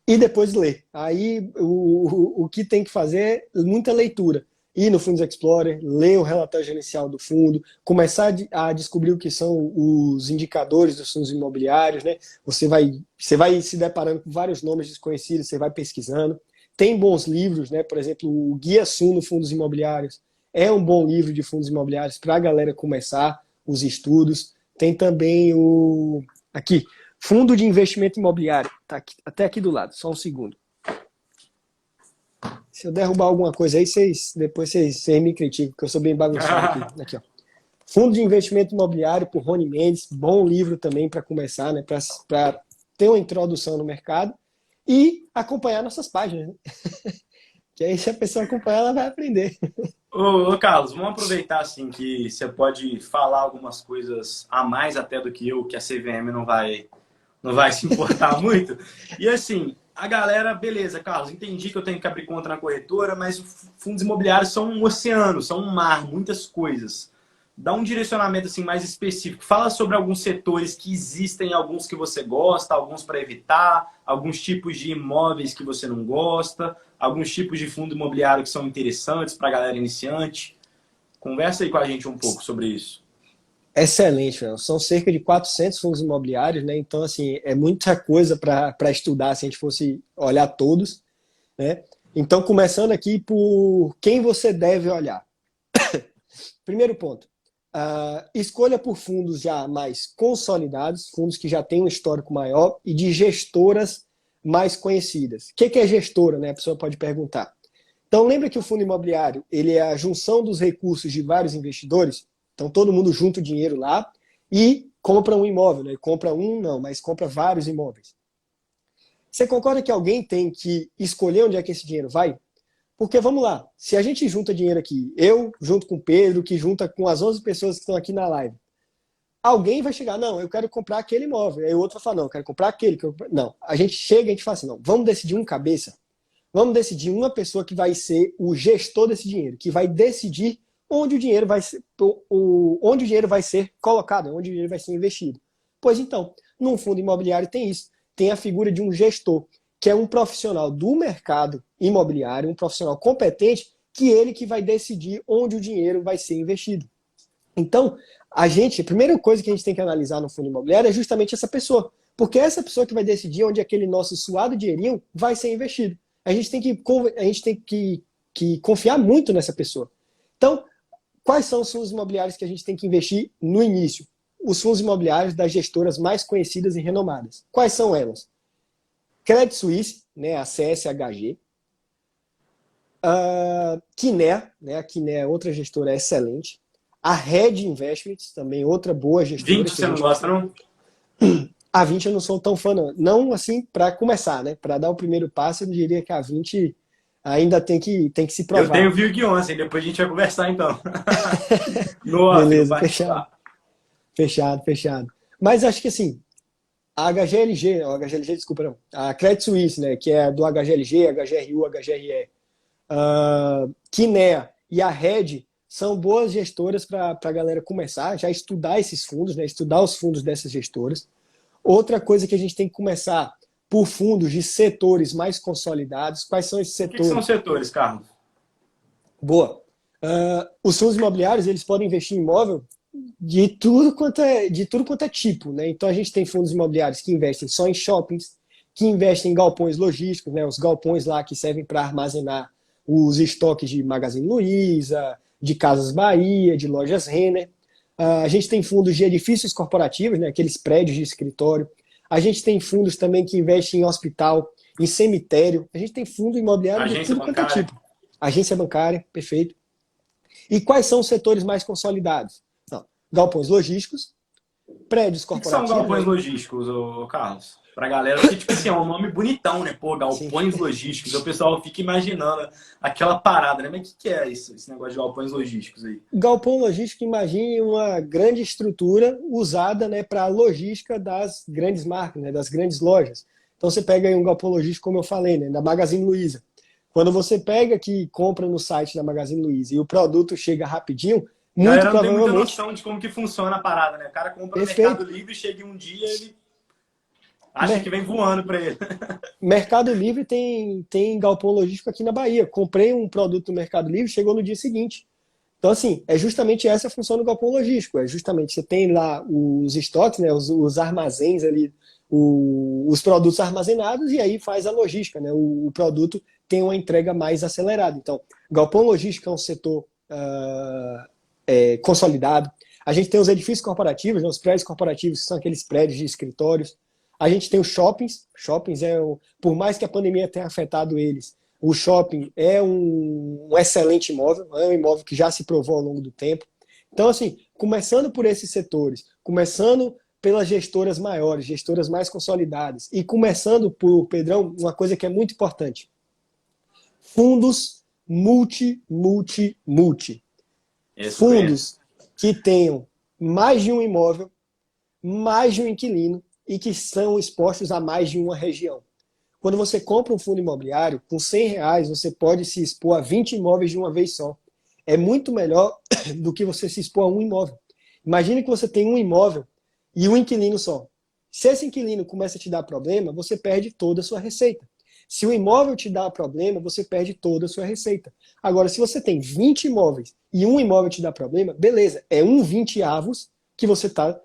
E depois ler. Aí o que tem que fazer é muita leitura. Ir no Fundos Explorer, ler o relatório gerencial do fundo, começar a descobrir o que são os indicadores dos fundos imobiliários, né? Você vai se deparando com vários nomes desconhecidos, você vai pesquisando. Tem bons livros, né? Por exemplo, o Guia Suno Fundos Imobiliários é um bom livro de fundos imobiliários para a galera começar os estudos. Tem também aqui, Fundo de Investimento Imobiliário. Tá até aqui do lado, só um segundo. Se eu derrubar alguma coisa aí, depois vocês me criticam, porque eu sou bem bagunçado aqui. Aqui, ó. Fundo de Investimento Imobiliário, por Rony Mendes. Bom livro também para começar, né? Para ter uma introdução no mercado. E acompanhar nossas páginas. Né? Que aí, se a pessoa acompanhar, ela vai aprender. Ô, Carlos, vamos aproveitar assim que você pode falar algumas coisas a mais até do que eu, que a CVM não vai se importar muito. E assim, a galera, beleza, Carlos, entendi que eu tenho que abrir conta na corretora, mas fundos imobiliários são um oceano, são um mar, muitas coisas. Dá um direcionamento assim mais específico. Fala sobre alguns setores que existem, alguns que você gosta, alguns para evitar, alguns tipos de imóveis que você não gosta, alguns tipos de fundo imobiliário que são interessantes para a galera iniciante. Conversa aí com a gente um pouco sobre isso. Excelente, Fernando. São cerca de 400 fundos imobiliários, né? Então, assim, é muita coisa para estudar se a gente fosse olhar todos, né? Então, começando aqui por quem você deve olhar. Primeiro ponto, escolha por fundos já mais consolidados, fundos que já têm um histórico maior e de gestoras mais conhecidas. O que é gestora, né? A pessoa pode perguntar. Então, lembra que o fundo imobiliário ele é a junção dos recursos de vários investidores? Então, todo mundo junta o dinheiro lá e compra um imóvel, né? Compra um, não, mas compra vários imóveis. Você concorda que alguém tem que escolher onde é que esse dinheiro vai? Porque, vamos lá, se a gente junta dinheiro aqui, eu junto com o Pedro, que junta com as 11 pessoas que estão aqui na live, alguém vai chegar, não, eu quero comprar aquele imóvel. Aí o outro vai falar, não, eu quero comprar aquele. Não, a gente chega e a gente fala assim, não, vamos decidir um cabeça. Vamos decidir uma pessoa que vai ser o gestor desse dinheiro, que vai decidir onde o dinheiro vai ser, onde o dinheiro vai ser colocado, onde o dinheiro vai ser investido. Pois então, num fundo imobiliário tem isso. Tem a figura de um gestor, que é um profissional do mercado imobiliário, um profissional competente, que vai decidir onde o dinheiro vai ser investido. Então, a primeira coisa que a gente tem que analisar no fundo imobiliário é justamente essa pessoa. Porque é essa pessoa que vai decidir onde aquele nosso suado dinheirinho vai ser investido. A gente tem que confiar muito nessa pessoa. Então, quais são os fundos imobiliários que a gente tem que investir no início? Os fundos imobiliários das gestoras mais conhecidas e renomadas. Quais são elas? Credit Suisse, né, a CSHG. Kinea, né, a Kinea é outra gestora excelente. A Red Investments, também outra boa gestora. 20 você não gosta, não? A 20 eu não sou tão fã, não. Não assim, para começar, né? Para dar o primeiro passo, eu diria que a 20 ainda tem que se provar. Eu tenho VIG 11, depois a gente vai conversar, então. Nossa, beleza, fechado. Mas acho que assim, a HGLG, desculpa, não. A Credit Suisse, né, que é do HGLG, HGRU, HGRE, Kinea e a Red são boas gestoras para a galera começar, já estudar esses fundos, né, estudar os fundos dessas gestoras. Outra coisa que a gente tem que começar por fundos de setores mais consolidados. Quais são esses setores? O que são setores, Carlos? Boa. Os fundos imobiliários, eles podem investir em imóvel de tudo quanto é tipo, né? Então a gente tem fundos imobiliários que investem só em shoppings, que investem em galpões logísticos, né? Os galpões lá que servem para armazenar os estoques de Magazine Luiza, de Casas Bahia, de lojas Renner. A gente tem fundos de edifícios corporativos, né? Aqueles prédios de escritório. A gente tem fundos também que investem em hospital, em cemitério. A gente tem fundo imobiliário de tudo quanto é tipo. Agência bancária, perfeito. E quais são os setores mais consolidados? Não, galpões logísticos, prédios corporativos. O que são galpões logísticos, Carlos? Pra galera, porque tipo assim, é um nome bonitão, né? Pô, galpões logísticos. O pessoal fica imaginando aquela parada, né? Mas o que é isso, esse negócio de galpões logísticos aí? Galpão logístico, imagine uma grande estrutura usada, né, para a logística das grandes marcas, né, das grandes lojas. Então você pega aí um galpão logístico, como eu falei, né, da Magazine Luiza. Quando você pega que compra no site da Magazine Luiza e o produto chega rapidinho, muito provavelmente... não tem muita provavelmente... noção de como que funciona a parada, né? O cara compra no Mercado Livre e chega um dia ele acha que vem voando para ele. Mercado Livre tem galpão logístico aqui na Bahia. Comprei um produto no Mercado Livre, chegou no dia seguinte. Então, assim, é justamente essa a função do galpão logístico. É justamente, você tem lá os estoques, né, os armazéns ali, os produtos armazenados, e aí faz a logística, né? O produto tem uma entrega mais acelerada. Então, galpão logístico é um setor consolidado. A gente tem os edifícios corporativos, né, os prédios corporativos, que são aqueles prédios de escritórios. A gente tem os shoppings. Shoppings por mais que a pandemia tenha afetado eles, o shopping é um excelente imóvel, é um imóvel que já se provou ao longo do tempo. Então, assim, começando por esses setores, começando pelas gestoras maiores, gestoras mais consolidadas, e começando por, Pedrão, uma coisa que é muito importante. Fundos multi. Fundos que tenham mais de um imóvel, mais de um inquilino, e que são expostos a mais de uma região. Quando você compra um fundo imobiliário, com R$100 você pode se expor a 20 imóveis de uma vez só. É muito melhor do que você se expor a um imóvel. Imagine que você tem um imóvel e um inquilino só. Se esse inquilino começa a te dar problema, você perde toda a sua receita. Se o imóvel te dá problema, você perde toda a sua receita. Agora, se você tem 20 imóveis e um imóvel te dá problema, beleza, é 1/20 que você está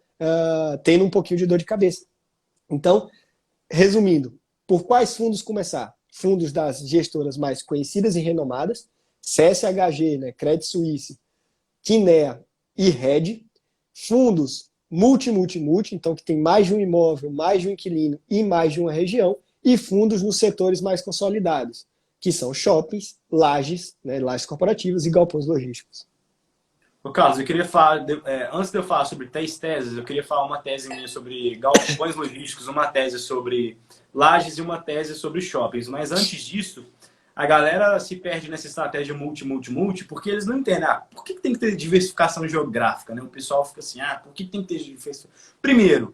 tendo um pouquinho de dor de cabeça. Então, resumindo, por quais fundos começar? Fundos das gestoras mais conhecidas e renomadas, CSHG, né, Credit Suisse, Kinea e Red. Fundos multi, então que tem mais de um imóvel, mais de um inquilino e mais de uma região. E fundos nos setores mais consolidados, que são shoppings, lajes, né, lajes corporativas e galpões logísticos. Ô, Carlos, eu queria falar, antes de eu falar sobre 3 teses, eu queria falar uma tese minha sobre galpões logísticos, uma tese sobre lajes e uma tese sobre shoppings. Mas antes disso, a galera se perde nessa estratégia multi, porque eles não entendem. Por que tem que ter diversificação geográfica? Né? O pessoal fica assim, por que tem que ter diversificação? Primeiro,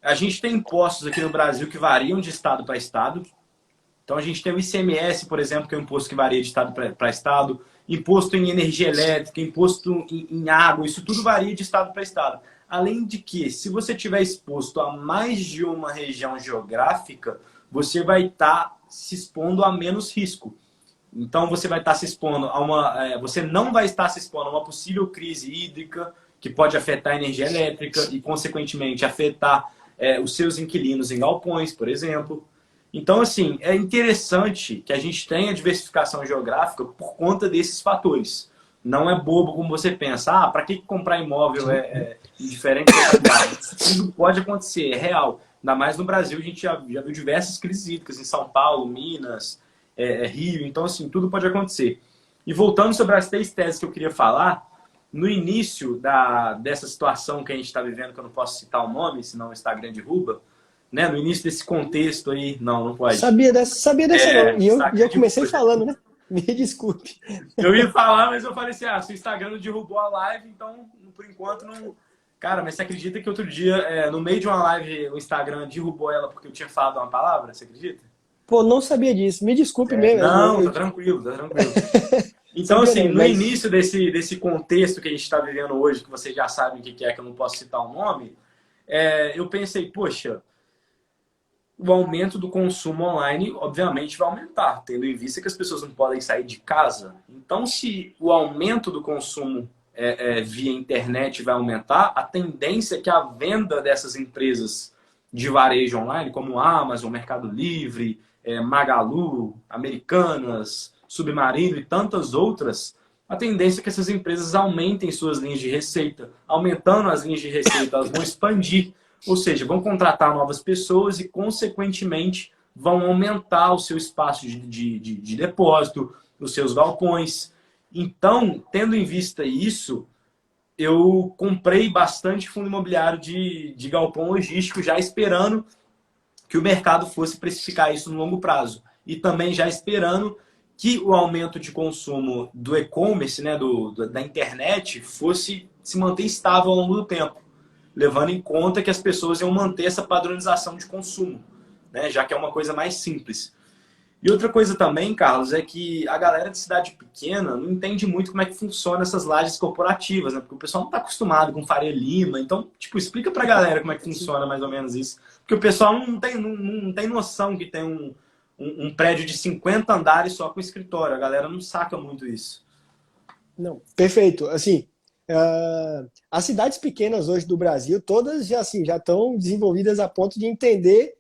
a gente tem impostos aqui no Brasil que variam de estado para estado. Então a gente tem o ICMS, por exemplo, que é um imposto que varia de estado para estado. Imposto em energia elétrica, imposto em água, isso tudo varia de estado para estado. Além de que, se você estiver exposto a mais de uma região geográfica, você vai estar se expondo a menos risco. Então, você vai estar se expondo você não vai estar se expondo a uma possível crise hídrica que pode afetar a energia elétrica e, consequentemente, afetar os seus inquilinos em galpões, por exemplo. Então, assim, é interessante que a gente tenha diversificação geográfica por conta desses fatores. não é bobo como você pensa. Ah, para que comprar imóvel é em diferentes localidades? Isso pode acontecer, é real. Ainda mais no Brasil, a gente já viu diversas crises hídricas em São Paulo, Minas, Rio. Então, assim, tudo pode acontecer. E voltando sobre as 3 teses que eu queria falar, no início dessa situação que a gente está vivendo, que eu não posso citar o nome, senão o Instagram derruba, né? No início desse contexto aí, não pode. Sabia dessa não. E eu Instagram comecei derruba. falando, né? Me desculpe. Eu ia falar, mas eu falei assim, se o Instagram não derrubou a live, então, por enquanto, não... Cara, mas você acredita que outro dia, no meio de uma live, o Instagram derrubou ela porque eu tinha falado uma palavra? Você acredita? Pô, não sabia disso. Me desculpe mesmo. Não, tá tranquilo, tá tranquilo. Então, Sabia assim, não, no mas início desse contexto que a gente está vivendo hoje, que vocês já sabem o que é, que eu não posso citar o nome, eu pensei, poxa, o aumento do consumo online, obviamente, vai aumentar, tendo em vista que as pessoas não podem sair de casa. Então, se o aumento do consumo via internet vai aumentar, a tendência é que a venda dessas empresas de varejo online, como Amazon, Mercado Livre, Magalu, Americanas, Submarino e tantas outras, a tendência é que essas empresas aumentem suas linhas de receita. Aumentando as linhas de receita, elas vão expandir, ou seja, vão contratar novas pessoas e, consequentemente, vão aumentar o seu espaço de depósito, os seus galpões. Então, tendo em vista isso, eu comprei bastante fundo imobiliário de galpão logístico, já esperando que o mercado fosse precificar isso no longo prazo. E também já esperando que o aumento de consumo do e-commerce, né, da internet, fosse se manter estável ao longo do tempo, levando em conta que as pessoas iam manter essa padronização de consumo, né, já que é uma coisa mais simples. E outra coisa também, Carlos, é que a galera de cidade pequena não entende muito como é que funciona essas lajes corporativas, né? Porque o pessoal não está acostumado com Faria Lima. Então, tipo, explica pra galera como é que funciona mais ou menos isso. Porque o pessoal não tem noção que tem um prédio de 50 andares só com escritório. A galera não saca muito isso. não. Perfeito. Assim, as cidades pequenas hoje do Brasil, todas já assim, já estão desenvolvidas a ponto de entender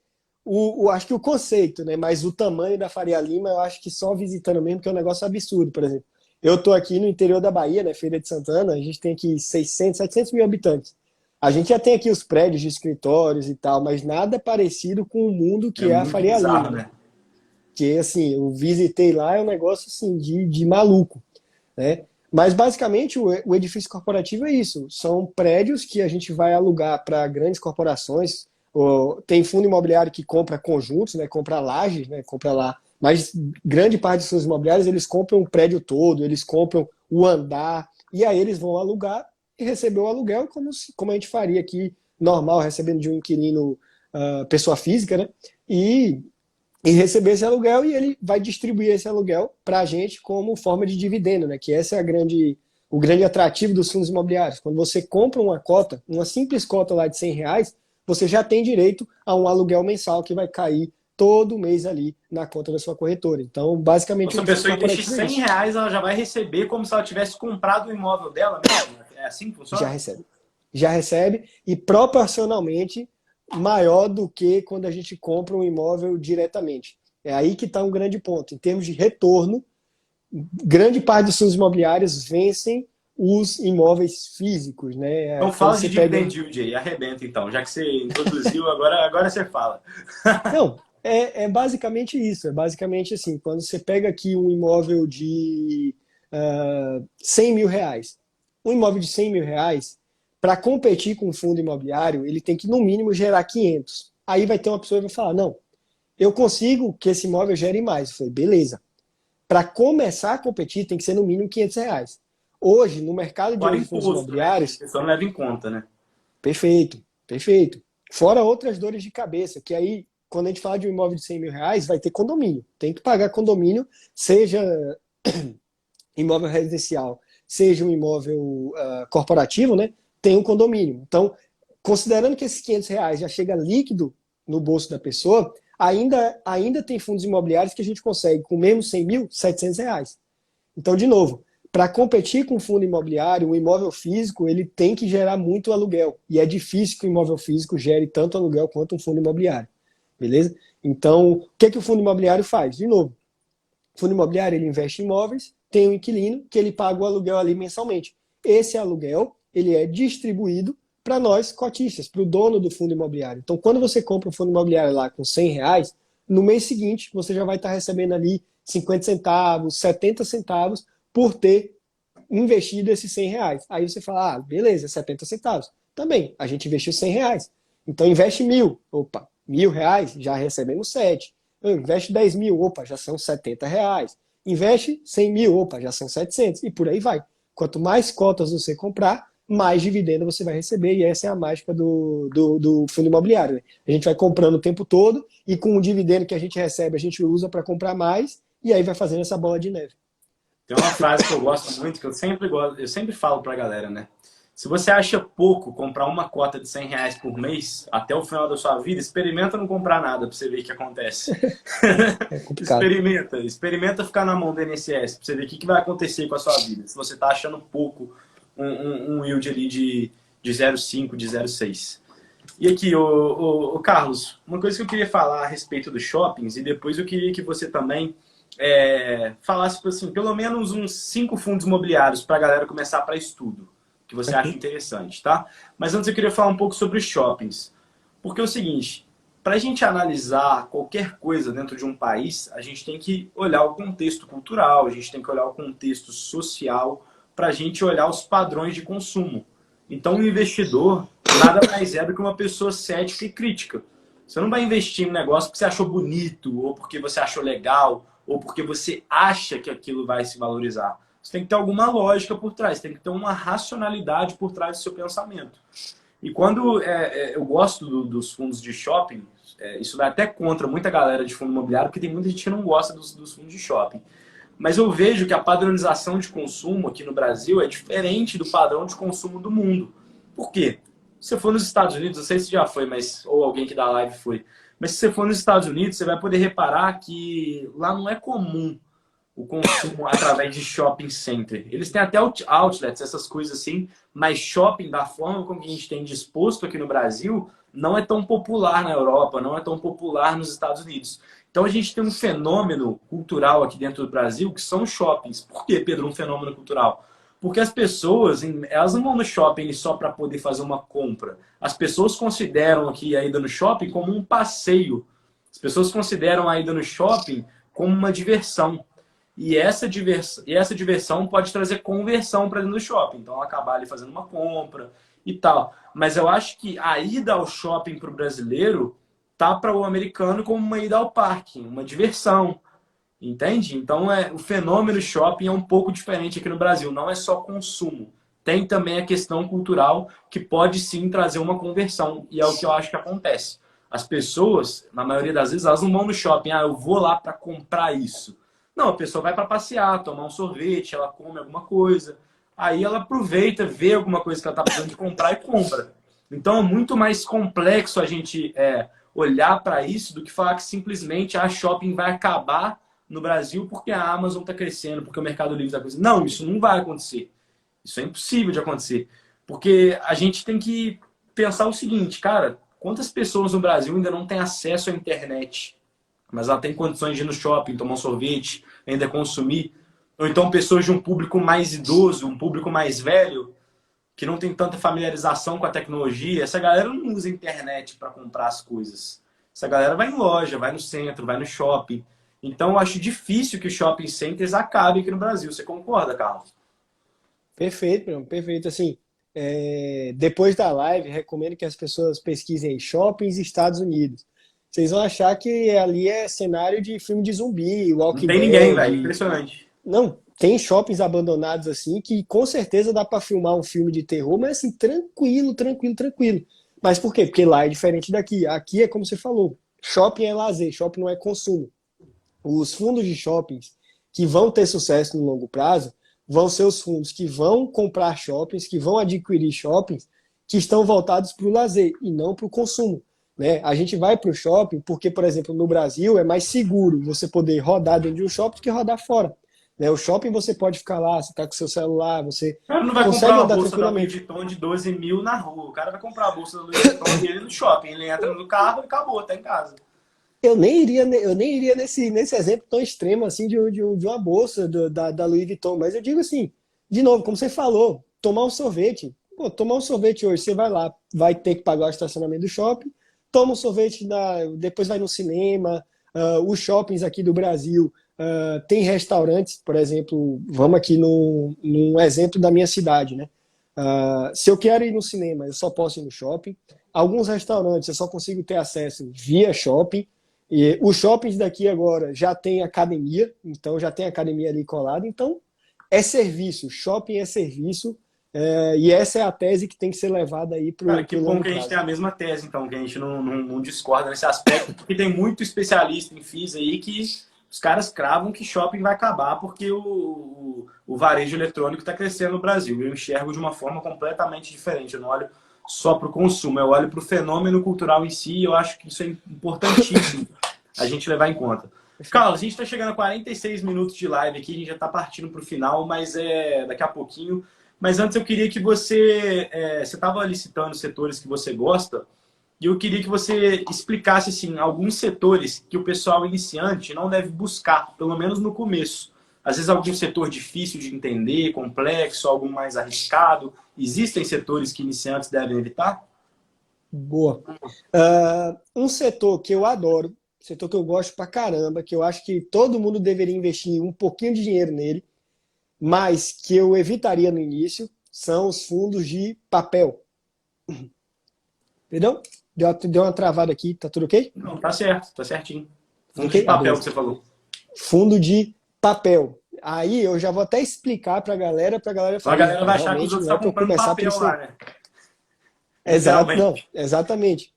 acho que o conceito, né? Mas o tamanho da Faria Lima, eu acho que só visitando mesmo, que é um negócio absurdo, por exemplo. Eu estou aqui no interior da Bahia, né, Feira de Santana, a gente tem aqui 600, 700 mil habitantes. A gente já tem aqui os prédios de escritórios e tal, mas nada parecido com o mundo É que é a muito Faria Lima, bizarro, né? né? Que, assim, eu visitei lá, é um negócio, assim, de maluco, né? Mas, basicamente, o edifício corporativo é isso. São prédios que a gente vai alugar para grandes corporações. Tem fundo imobiliário que compra conjuntos, né? Compra lajes, né? Compra lá. Mas grande parte dos fundos imobiliários, eles compram o prédio todo, eles compram o andar, e aí eles vão alugar e receber o aluguel como a gente faria aqui, normal, recebendo de um inquilino, pessoa física, né? E receber esse aluguel, e ele vai distribuir esse aluguel para a gente como forma de dividendo, né? Que esse é o grande atrativo dos fundos imobiliários. Quando você compra uma cota, uma simples cota lá de R$ 100, você já tem direito a um aluguel mensal que vai cair todo mês ali na conta da sua corretora. Então, Então, basicamente, se o a edifício pessoa investir corporativo é 100 isso. reais, ela já vai receber como se ela tivesse comprado o imóvel dela mesmo. É assim que Já funciona? recebe. Já recebe, e proporcionalmente maior do que quando a gente compra um imóvel diretamente. É aí que está um grande ponto. Em termos de retorno, grande parte dos fundos imobiliários vencem os imóveis físicos, né? Então Quando fala de você pega. dividend yield aí, arrebenta então. Já que você introduziu, agora você fala. Não, é basicamente isso. É basicamente assim, quando você pega aqui um imóvel de R$ 100 mil, um imóvel de R$ 100 mil, para competir com um fundo imobiliário, ele tem que, no mínimo, gerar 500. Aí vai ter uma pessoa que vai falar, não, eu consigo que esse imóvel gere mais. Eu falei, beleza. Para começar a competir, tem que ser no mínimo R$ 500. Hoje, no mercado de Fora hoje de fundos imposto, né? Que a imobiliários, pessoa não leva em conta, né? perfeito, perfeito. Fora outras dores de cabeça, que aí, quando a gente fala de um imóvel de R$ 100 mil, vai ter condomínio. Tem que pagar condomínio, seja imóvel residencial, seja um imóvel corporativo, né? Tem um condomínio. Então, considerando que esses R$ 500 já chega líquido no bolso da pessoa, ainda tem fundos imobiliários que a gente consegue, com mesmo 100 mil, R$ 700. Então, de novo, para competir com o fundo imobiliário, o imóvel físico ele tem que gerar muito aluguel. E é difícil que o imóvel físico gere tanto aluguel quanto um fundo imobiliário. Beleza? Então, o que o fundo imobiliário faz? De novo, o fundo imobiliário ele investe em imóveis, tem um inquilino que ele paga o aluguel ali mensalmente. Esse aluguel, ele é distribuído para nós cotistas, para o dono do fundo imobiliário. Então, quando você compra um fundo imobiliário lá com R$ 100, no mês seguinte você já vai estar recebendo ali 50 centavos, 70 centavos por ter investido esses R$ 100. Aí você fala, beleza, 70 centavos. Também, a gente investiu R$ 100. Então, investe 1.000. Opa, R$ 1.000, já recebemos 7. Investe 10 mil, opa, já são R$ 70. Investe 100 mil, opa, já são 700. E por aí vai. Quanto mais cotas você comprar, mais dividendo você vai receber. E essa é a mágica do fundo imobiliário. Né? A gente vai comprando o tempo todo e com o dividendo que a gente recebe, a gente usa para comprar mais e aí vai fazendo essa bola de neve. Tem uma frase que eu gosto muito, que eu sempre falo pra galera, né? Se você acha pouco comprar uma cota de R$ 100 por mês, até o final da sua vida, experimenta não comprar nada pra você ver o que acontece. É complicado. Experimenta ficar na mão do INSS pra você ver o que vai acontecer com a sua vida. Se você tá achando pouco um yield ali de 0,5, de 0,6. E aqui, ô Carlos, uma coisa que eu queria falar a respeito dos shoppings, e depois eu queria que você também falasse assim, pelo menos uns 5 fundos imobiliários para a galera começar para estudo, que você acha interessante, tá? Mas antes eu queria falar um pouco sobre os shoppings. Porque é o seguinte, para a gente analisar qualquer coisa dentro de um país, a gente tem que olhar o contexto cultural, a gente tem que olhar o contexto social, para a gente olhar os padrões de consumo. Então, o investidor nada mais é do que uma pessoa cética e crítica. Você não vai investir em um negócio porque você achou bonito, ou porque você achou legal, ou porque você acha que aquilo vai se valorizar. Você tem que ter alguma lógica por trás, tem que ter uma racionalidade por trás do seu pensamento. E quando eu gosto dos fundos de shopping, isso vai até contra muita galera de fundo imobiliário, porque tem muita gente que não gosta dos fundos de shopping. Mas eu vejo que a padronização de consumo aqui no Brasil é diferente do padrão de consumo do mundo. Por quê? Se você for nos Estados Unidos, não sei se já foi, ou alguém que dá live foi, mas se você for nos Estados Unidos, você vai poder reparar que lá não é comum o consumo através de shopping center. Eles têm até outlets, essas coisas assim, mas shopping, da forma como a gente tem disposto aqui no Brasil, não é tão popular na Europa, não é tão popular nos Estados Unidos. Então a gente tem um fenômeno cultural aqui dentro do Brasil, que são shoppings. Por que, Pedro, um fenômeno cultural? Porque as pessoas, elas não vão no shopping só para poder fazer uma compra. As pessoas consideram aqui a ida no shopping como um passeio. As pessoas consideram a ida no shopping como uma diversão. E essa diversão pode trazer conversão para dentro do shopping. Então, ela acabar ali fazendo uma compra e tal. Mas eu acho que a ida ao shopping para o brasileiro tá para o americano como uma ida ao parque, uma diversão. Entende? Então, o fenômeno shopping é um pouco diferente aqui no Brasil. Não é só consumo. Tem também a questão cultural que pode sim trazer uma conversão. E é o que eu acho que acontece. As pessoas, na maioria das vezes, elas não vão no shopping. Eu vou lá para comprar isso. Não, a pessoa vai para passear, tomar um sorvete, ela come alguma coisa. Aí ela aproveita, vê alguma coisa que ela está precisando de comprar e compra. Então, é muito mais complexo a gente olhar para isso do que falar que simplesmente a shopping vai acabar no Brasil porque a Amazon está crescendo, porque o Mercado Livre está crescendo. Não, isso não vai acontecer. Isso é impossível de acontecer. Porque a gente tem que pensar o seguinte, cara, quantas pessoas no Brasil ainda não têm acesso à internet, mas ela tem condições de ir no shopping, tomar um sorvete, ainda consumir? Ou então pessoas de um público mais idoso, um público mais velho, que não tem tanta familiarização com a tecnologia. Essa galera não usa a internet para comprar as coisas. Essa galera vai em loja, vai no centro, vai no shopping. Então, eu acho difícil que os shopping centers acabem aqui no Brasil. Você concorda, Carlos? Perfeito, Bruno, perfeito. Assim, depois da live, recomendo que as pessoas pesquisem shoppings Estados Unidos. Vocês vão achar que ali é cenário de filme de zumbi, Não Walking tem ninguém, Dead. velho. Impressionante. Não, tem shoppings abandonados assim que com certeza dá para filmar um filme de terror, mas assim, tranquilo, tranquilo, tranquilo. Mas por quê? Porque lá é diferente daqui. Aqui é como você falou, shopping é lazer, shopping não é consumo. Os fundos de shoppings que vão ter sucesso no longo prazo vão ser os fundos que vão comprar shoppings, que vão adquirir shoppings que estão voltados para o lazer e não para o consumo. Né? A gente vai para o shopping porque, por exemplo, no Brasil é mais seguro você poder rodar dentro de um shopping do que rodar fora. Né? O shopping você pode ficar lá, você está com seu celular, você O cara não vai consegue comprar uma andar bolsa da Louis tranquilamente. Vuitton de 12 mil na rua. O cara vai comprar a bolsa da Louis Vuitton dele no shopping. Ele entra no carro e acabou, tá em casa. Eu nem iria nesse exemplo tão extremo assim de uma bolsa da Louis Vuitton, mas eu digo assim, de novo, como você falou, tomar um sorvete. Pô, tomar um sorvete hoje, você vai lá, vai ter que pagar o estacionamento do shopping, toma um sorvete, depois vai no cinema, os shoppings aqui do Brasil tem restaurantes, por exemplo, vamos aqui num exemplo da minha cidade, né? Se eu quero ir no cinema, eu só posso ir no shopping. Alguns restaurantes eu só consigo ter acesso via shopping. E os shoppings daqui agora já tem academia, então já tem academia ali colada. Então é serviço, shopping é serviço. E essa é a tese que tem que ser levada aí para o Cara, que bom que a gente tem a mesma tese, então, que a gente não discorda nesse aspecto, porque tem muito especialista em FIIs aí que os caras cravam que shopping vai acabar porque o varejo eletrônico está crescendo no Brasil. Eu enxergo de uma forma completamente diferente. Eu não olho só para o consumo, eu olho para o fenômeno cultural em si e eu acho que isso é importantíssimo a gente levar em conta. Carlos, a gente está chegando a 46 minutos de live aqui, a gente já está partindo para o final, mas daqui a pouquinho. Mas antes eu queria que você estava licitando setores que você gosta, e eu queria que você explicasse assim, alguns setores que o pessoal iniciante não deve buscar, pelo menos no começo. Às vezes algum setor difícil de entender, complexo, algum mais arriscado. Existem setores que iniciantes devem evitar? Boa. Um setor que eu adoro, setor que eu gosto pra caramba, que eu acho que todo mundo deveria investir um pouquinho de dinheiro nele, mas que eu evitaria no início, são os fundos de papel. Entendeu? Deu uma travada aqui, tá tudo ok? Não, tá certo, tá certinho. Fundo Okay? de papel que você falou. Fundo de papel. Aí eu já vou até explicar pra galera falar. A galera vai achar que os outros estão comprando papel lá, né? Exato, não, exatamente.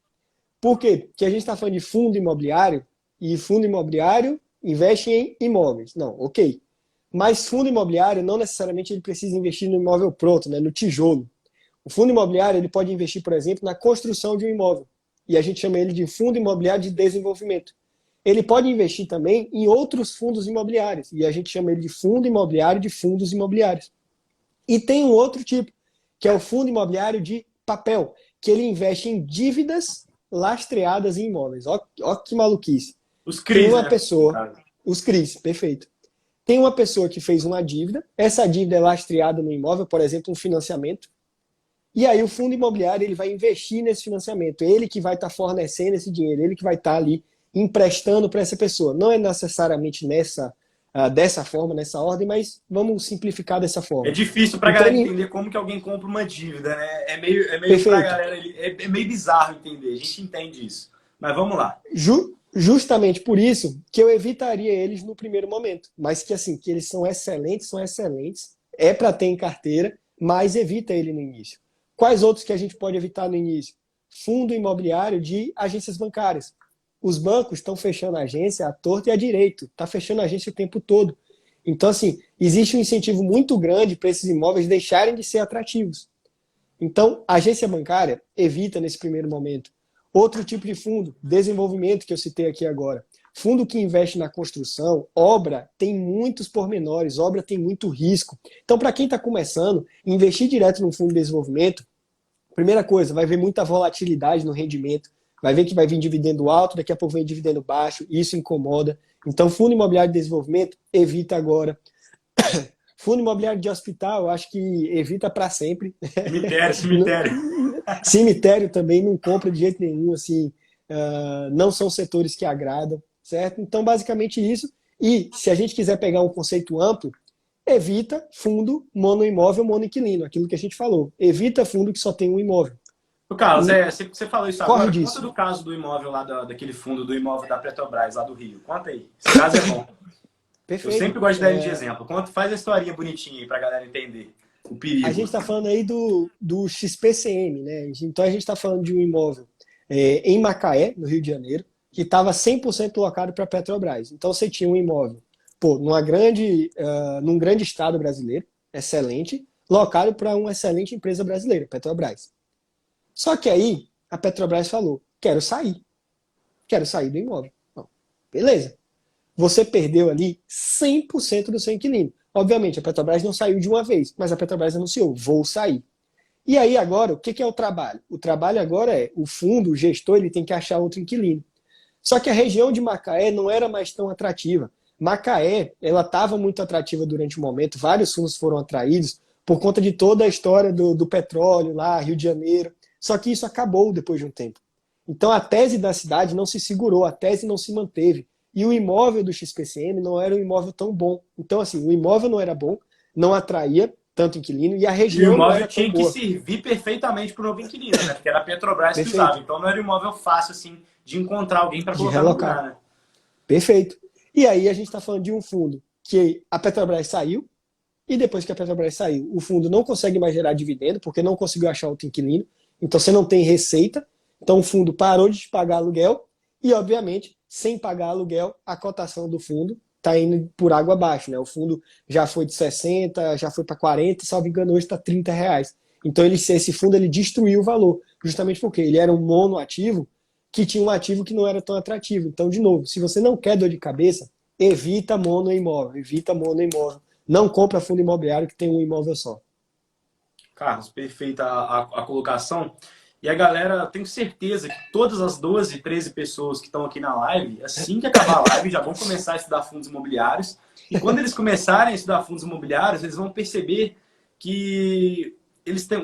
Por quê? Porque a gente está falando de fundo imobiliário, e fundo imobiliário investe em imóveis. Não, ok. Mas fundo imobiliário não necessariamente ele precisa investir no imóvel pronto, né, no tijolo. O fundo imobiliário ele pode investir, por exemplo, na construção de um imóvel. E a gente chama ele de fundo imobiliário de desenvolvimento. Ele pode investir também em outros fundos imobiliários. E a gente chama ele de fundo imobiliário de fundos imobiliários. E tem um outro tipo, que é o fundo imobiliário de papel, que ele investe em dívidas lastreadas em imóveis. Ó que maluquice. Os CRIs, tem uma né? pessoa, os CRIs, perfeito. Tem uma pessoa que fez uma dívida, essa dívida é lastreada no imóvel, por exemplo, um financiamento, e aí o fundo imobiliário ele vai investir nesse financiamento, ele que vai estar fornecendo esse dinheiro, ele que vai estar ali emprestando para essa pessoa. Não é necessariamente dessa forma, nessa ordem, mas vamos simplificar dessa forma. É difícil para a galera entender como que alguém compra uma dívida, né? É meio pra galera, é meio bizarro entender, a gente entende isso. Mas vamos lá. Justamente por isso que eu evitaria eles no primeiro momento. Mas que assim, que eles são excelentes. É para ter em carteira, mas evita ele no início. Quais outros que a gente pode evitar no início? Fundo imobiliário de agências bancárias. Os bancos estão fechando a agência à torta e à direito. Está fechando a agência o tempo todo. Então, assim, existe um incentivo muito grande para esses imóveis deixarem de ser atrativos. Então, a agência bancária evita nesse primeiro momento. Outro tipo de fundo, desenvolvimento, que eu citei aqui agora. Fundo que investe na construção, obra tem muitos pormenores, obra tem muito risco. Então, para quem está começando, investir direto num fundo de desenvolvimento, primeira coisa, vai ver muita volatilidade no rendimento, vai ver que vai vir dividendo alto, daqui a pouco vem dividendo baixo, isso incomoda. Então, fundo imobiliário de desenvolvimento, evita agora. Fundo imobiliário de hospital, eu acho que evita para sempre. Cemitério. Cemitério também não compra de jeito nenhum, assim, não são setores que agradam, certo? Então, basicamente isso. E se a gente quiser pegar um conceito amplo, evita fundo monoimóvel, monoinquilino, aquilo que a gente falou. Evita fundo que só tem um imóvel. Carlos, você falou isso agora. Disso. Conta do caso do imóvel lá, daquele fundo do imóvel da Petrobras, lá do Rio. Conta aí. Esse caso é bom. Perfeito. Eu sempre gosto de dar ele de exemplo. Faz a historinha bonitinha aí pra galera entender o perigo. A gente está falando aí do XPCM, né? Então a gente está falando de um imóvel em Macaé, no Rio de Janeiro, que estava 100% locado para a Petrobras. Então você tinha um imóvel num grande estado brasileiro, excelente, locado para uma excelente empresa brasileira, Petrobras. Só que aí a Petrobras falou, quero sair do imóvel. Bom, beleza. Você perdeu ali 100% do seu inquilino. Obviamente, a Petrobras não saiu de uma vez, mas a Petrobras anunciou, vou sair. E aí agora, o que é o trabalho? O trabalho agora é, o fundo, o gestor, ele tem que achar outro inquilino. Só que a região de Macaé não era mais tão atrativa. Macaé, ela estava muito atrativa durante o momento, vários fundos foram atraídos por conta de toda a história do petróleo lá, Rio de Janeiro. Só que isso acabou depois de um tempo. Então a tese da cidade não se segurou, a tese não se manteve. E o imóvel do XPCM não era um imóvel tão bom. Então, assim, o imóvel não era bom, não atraía tanto inquilino e a E o região não imóvel era tão tinha que boa. servir perfeitamente para o novo inquilino, né? Porque era a Petrobras que usava. Perfeito. Então não era um imóvel fácil, assim, de encontrar alguém para De colocar no relocar. lugar, né? Perfeito. E aí a gente está falando de um fundo que a Petrobras saiu, e depois que a Petrobras saiu, o fundo não consegue mais gerar dividendo, porque não conseguiu achar outro inquilino, então você não tem receita, então o fundo parou de te pagar aluguel, e obviamente, sem pagar aluguel, a cotação do fundo está indo por água abaixo, né? O fundo já foi de 60, já foi para 40, salvo engano, hoje está R$ 30. Então esse fundo ele destruiu o valor, justamente porque ele era um monoativo que tinha um ativo que não era tão atrativo. Então, de novo, se você não quer dor de cabeça, evita monoimóvel, evita monoimóvel. Não compra fundo imobiliário que tem um imóvel só. Carlos, perfeita a colocação. E a galera, tenho certeza que todas as 12, 13 pessoas que estão aqui na live, assim que acabar a live, já vão começar a estudar fundos imobiliários. E quando eles começarem a estudar fundos imobiliários, eles vão perceber que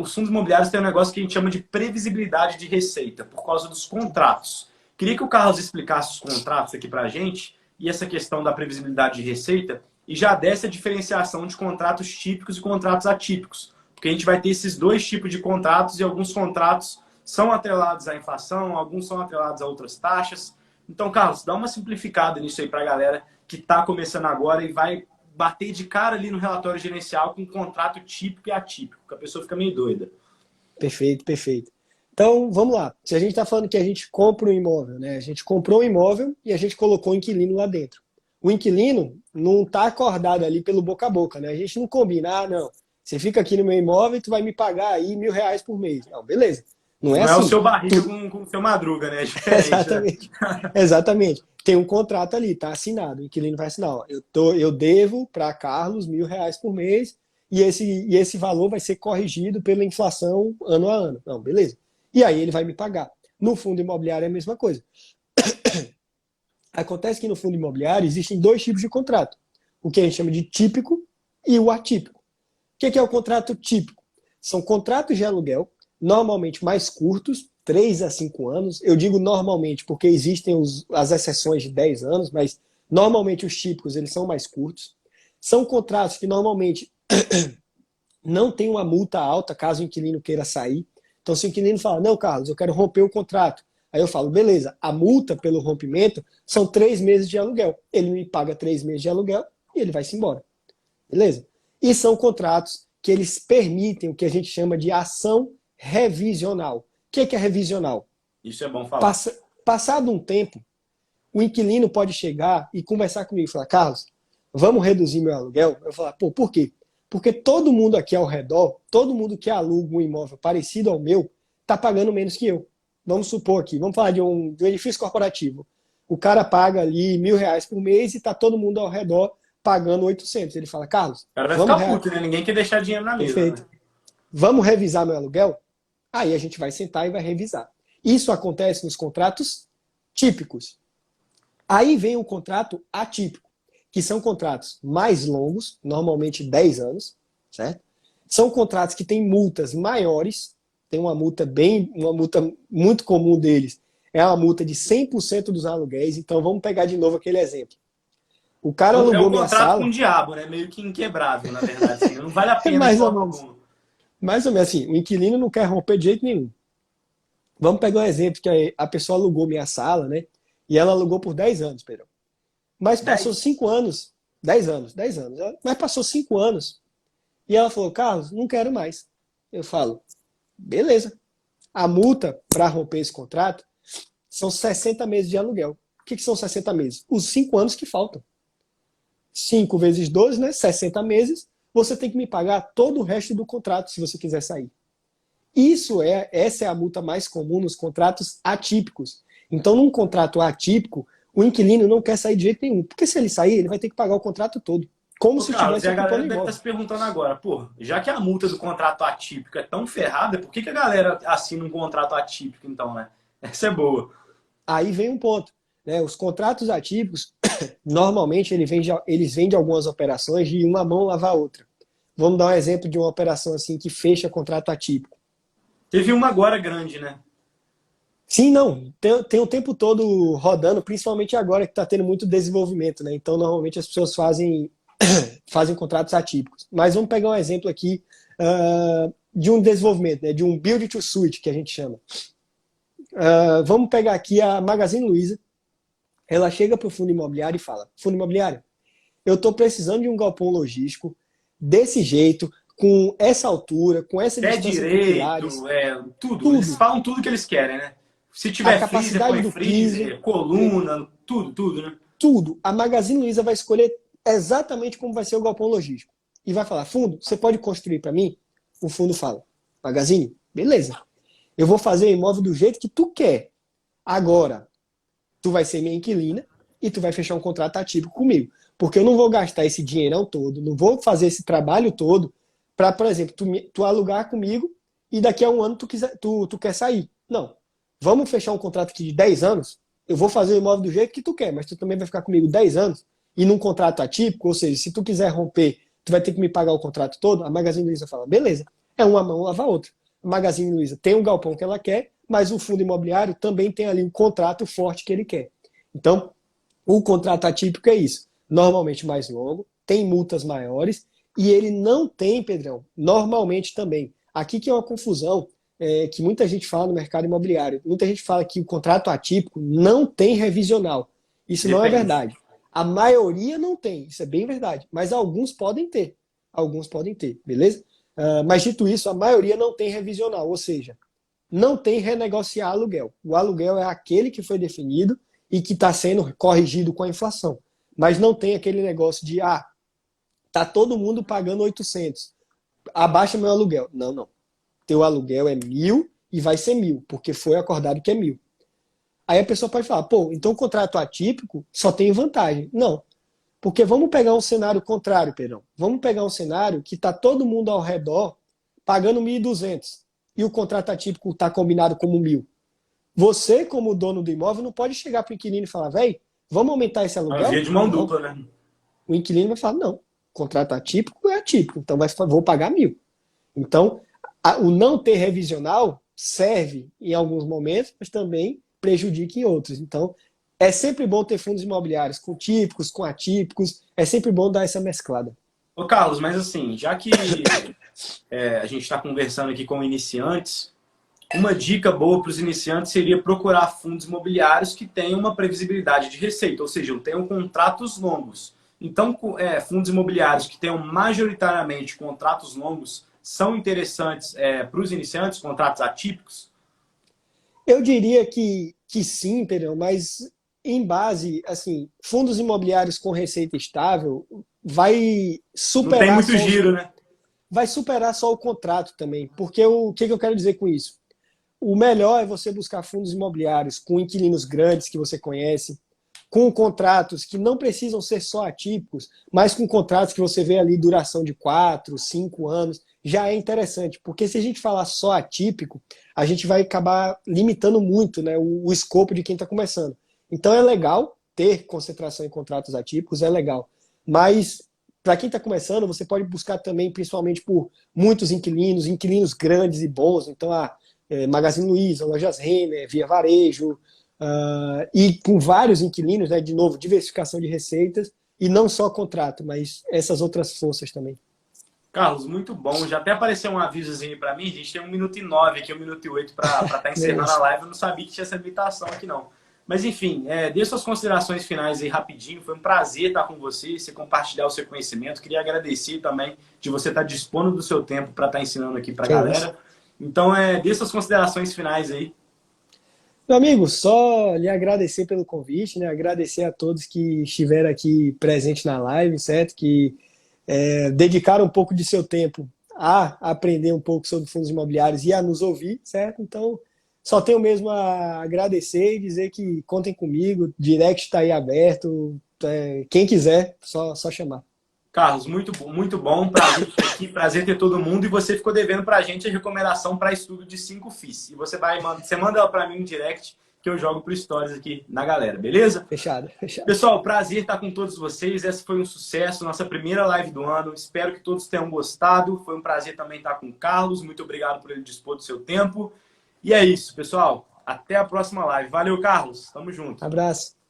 os fundos imobiliários têm um negócio que a gente chama de previsibilidade de receita, por causa dos contratos. Queria que o Carlos explicasse os contratos aqui para a gente e essa questão da previsibilidade de receita e já desse a diferenciação de contratos típicos e contratos atípicos. Porque a gente vai ter esses dois tipos de contratos e alguns contratos são atrelados à inflação, alguns são atrelados a outras taxas. Então, Carlos, dá uma simplificada nisso aí para a galera que está começando agora e vai bater de cara ali no relatório gerencial com um contrato típico e atípico, que a pessoa fica meio doida. Perfeito, perfeito. Então, vamos lá. Se a gente está falando que a gente compra um imóvel, né? A gente comprou um imóvel e a gente colocou um inquilino lá dentro. O inquilino não está acordado ali pelo boca a boca, né? A gente não combina, não. Você fica aqui no meu imóvel e tu vai me pagar aí R$ 1.000 por mês. Não, beleza. Não é Não é o assim. seu barriga com o seu madruga, né? É diferente, né? Exatamente. Exatamente. Tem um contrato ali, tá assinado. O inquilino vai assinar, ó, eu devo para Carlos R$ 1.000 por mês e esse valor vai ser corrigido pela inflação ano a ano. Não, beleza. E aí ele vai me pagar. No fundo imobiliário é a mesma coisa. Acontece que no fundo imobiliário existem dois tipos de contrato. O que a gente chama de típico e o atípico. O que é o contrato típico? São contratos de aluguel, normalmente mais curtos, 3 a 5 anos. Eu digo normalmente porque existem as exceções de 10 anos, mas normalmente os típicos eles são mais curtos. São contratos que normalmente não tem uma multa alta caso o inquilino queira sair. Então, se o inquilino fala, não, Carlos, eu quero romper o contrato. Aí eu falo, beleza, a multa pelo rompimento são 3 meses de aluguel. Ele me paga 3 meses de aluguel e ele vai-se embora. Beleza? E são contratos que eles permitem o que a gente chama de ação revisional. O que é revisional? Isso é bom falar. Passado um tempo, o inquilino pode chegar e conversar comigo e falar, Carlos, vamos reduzir meu aluguel? Eu falar, pô, por quê? Porque todo mundo aqui ao redor, todo mundo que aluga um imóvel parecido ao meu, está pagando menos que eu. Vamos supor aqui, vamos falar de um edifício corporativo. O cara paga ali R$ 1.000 por mês e está todo mundo ao redor pagando 800. Ele fala, Carlos, O cara vai ficar puto, né? Ninguém quer deixar dinheiro na mesa. Perfeito. Né? Vamos revisar meu aluguel? Aí a gente vai sentar e vai revisar. Isso acontece nos contratos típicos. Aí vem o contrato atípico, que são contratos mais longos, normalmente 10 anos, certo? São contratos que têm multas maiores, tem uma multa muito comum deles, é uma multa de 100% dos aluguéis. Então vamos pegar de novo aquele exemplo. O cara alugou minha sala. É um contrato com o diabo, né? Meio que inquebrável, na verdade. Assim. Não vale a pena mais de ou forma menos. alguma. Mais ou menos assim, o inquilino não quer romper de jeito nenhum. Vamos pegar um exemplo que a pessoa alugou minha sala, né? E ela alugou por 10 anos, Pedro. Mas passou 5 anos, 10 anos, 10 anos. Mas passou 5 anos. E ela falou, Carlos, não quero mais. Eu falo, beleza. A multa para romper esse contrato são 60 meses de aluguel. O que são 60 meses? Os 5 anos que faltam. 5 vezes 12, né? 60 meses. Você tem que me pagar todo o resto do contrato se você quiser sair. Essa é a multa mais comum nos contratos atípicos. Então, num contrato atípico, o inquilino não quer sair de jeito nenhum. Porque se ele sair, ele vai ter que pagar o contrato todo. Como se Carlos, tivesse e a galera ocupando deve estar imóvel. se perguntando agora, pô, já que a multa do contrato atípico é tão ferrada, por que a galera assina um contrato atípico, então, né? Essa é boa. Aí vem um ponto. né? Os contratos atípicos, normalmente, eles vêm de algumas operações de uma mão lavar a outra. Vamos dar um exemplo de uma operação assim que fecha contrato atípico. Teve uma agora grande, né? Sim, não. Tem o tempo todo rodando, principalmente agora que está tendo muito desenvolvimento, né? Então, normalmente as pessoas fazem contratos atípicos. Mas vamos pegar um exemplo aqui de um desenvolvimento, né? De um build to suit, que a gente chama. Vamos pegar aqui a Magazine Luiza. Ela chega para o fundo imobiliário e fala: fundo imobiliário, eu estou precisando de um galpão logístico desse jeito, com essa altura, com essa Pé distância entre pilares, direito, tudo. Eles tudo. falam tudo que eles querem, né? Se A tiver freezer, capacidade põe do piso, freezer, coluna, tudo, né? tudo. A Magazine Luiza vai escolher exatamente como vai ser o galpão logístico. E vai falar: fundo, você pode construir para mim? O fundo fala: Magazine, beleza. Eu vou fazer o imóvel do jeito que tu quer. Agora, tu vai ser minha inquilina e tu vai fechar um contrato atípico comigo. Porque eu não vou gastar esse dinheirão todo, não vou fazer esse trabalho todo para, por exemplo, tu alugar comigo e daqui a um ano tu quer sair. Não. Vamos fechar um contrato aqui de 10 anos, eu vou fazer o imóvel do jeito que tu quer, mas tu também vai ficar comigo 10 anos e num contrato atípico, ou seja, se tu quiser romper, tu vai ter que me pagar o contrato todo. A Magazine Luiza fala: beleza, é uma mão lava a outra. A Magazine Luiza tem um galpão que ela quer, mas o fundo imobiliário também tem ali um contrato forte que ele quer. Então, o contrato atípico é isso. Normalmente mais longo, tem multas maiores e ele não tem, Pedrão, normalmente também. Aqui que é uma confusão que muita gente fala no mercado imobiliário. Muita gente fala que o contrato atípico não tem revisional. Isso não é verdade. A maioria não tem, isso é bem verdade. Mas alguns podem ter. Alguns podem ter, beleza? Mas dito isso, a maioria não tem revisional, ou seja, não tem renegociar aluguel. O aluguel é aquele que foi definido e que está sendo corrigido com a inflação. Mas não tem aquele negócio de, tá todo mundo pagando 800, abaixa meu aluguel. Não, não. Teu aluguel é 1.000 e vai ser 1.000, porque foi acordado que é 1.000. Aí a pessoa pode falar: pô, então o contrato atípico só tem vantagem. Não. Porque vamos pegar um cenário contrário, Pedrão. Vamos pegar um cenário que está todo mundo ao redor pagando 1.200 e o contrato atípico está combinado como 1.000. Você, como dono do imóvel, não pode chegar para o inquilino e falar: velho, vamos aumentar esse aluguel? Uma via de mão dupla, né? O inquilino vai falar: não, contrato atípico é atípico, então vou pagar 1.000. Então, o não ter revisional serve em alguns momentos, mas também prejudica em outros. Então, é sempre bom ter fundos imobiliários com típicos, com atípicos, é sempre bom dar essa mesclada. Ô Carlos, mas assim, já que a gente está conversando aqui com iniciantes, uma dica boa para os iniciantes seria procurar fundos imobiliários que tenham uma previsibilidade de receita, ou seja, tenham contratos longos. Então, fundos imobiliários que tenham majoritariamente contratos longos são interessantes para os iniciantes, contratos atípicos? Eu diria que sim, Pedrão, mas em base, assim, fundos imobiliários com receita estável vai Não tem superar muito giro, né? vai superar só o contrato também. Porque o que eu quero dizer com isso? O melhor é você buscar fundos imobiliários com inquilinos grandes que você conhece, com contratos que não precisam ser só atípicos, mas com contratos que você vê ali duração de 4, 5 anos, já é interessante. Porque se a gente falar só atípico, a gente vai acabar limitando muito, né, o escopo de quem está começando. Então é legal ter concentração em contratos atípicos, é legal. Mas para quem está começando, você pode buscar também, principalmente por muitos inquilinos grandes e bons. Então, Magazine Luiza, Lojas Renner, Via Varejo, e com vários inquilinos, né, de novo, diversificação de receitas, e não só contrato, mas essas outras forças também. Carlos, muito bom. Já até apareceu um avisozinho para mim. A gente tem 1 minuto e 9 aqui, 1 minuto e 8 para estar encerrando a live. Eu não sabia que tinha essa limitação aqui, não. Mas, enfim, dê suas considerações finais aí rapidinho. Foi um prazer estar com você compartilhar o seu conhecimento. Queria agradecer também de você estar dispondo do seu tempo para estar ensinando aqui para a galera. Então, dê suas considerações finais aí. Meu amigo, só lhe agradecer pelo convite, né? Agradecer a todos que estiveram aqui presentes na live, certo? Que dedicaram um pouco de seu tempo a aprender um pouco sobre fundos imobiliários e a nos ouvir, certo? Então, só tenho mesmo a agradecer e dizer que contem comigo, direct está aí aberto, quem quiser, só chamar. Carlos, muito bom, prazer aqui, prazer ter todo mundo, e você ficou devendo para a gente a recomendação para estudo de 5 FIIs. E você manda ela para mim em direct, que eu jogo pro Stories aqui na galera, beleza? Fechado, fechado. Pessoal, prazer estar com todos vocês. Essa foi um sucesso, nossa primeira live do ano. Espero que todos tenham gostado. Foi um prazer também estar com o Carlos. Muito obrigado por ele dispor do seu tempo. E é isso, pessoal. Até a próxima live. Valeu, Carlos. Tamo junto. Abraço.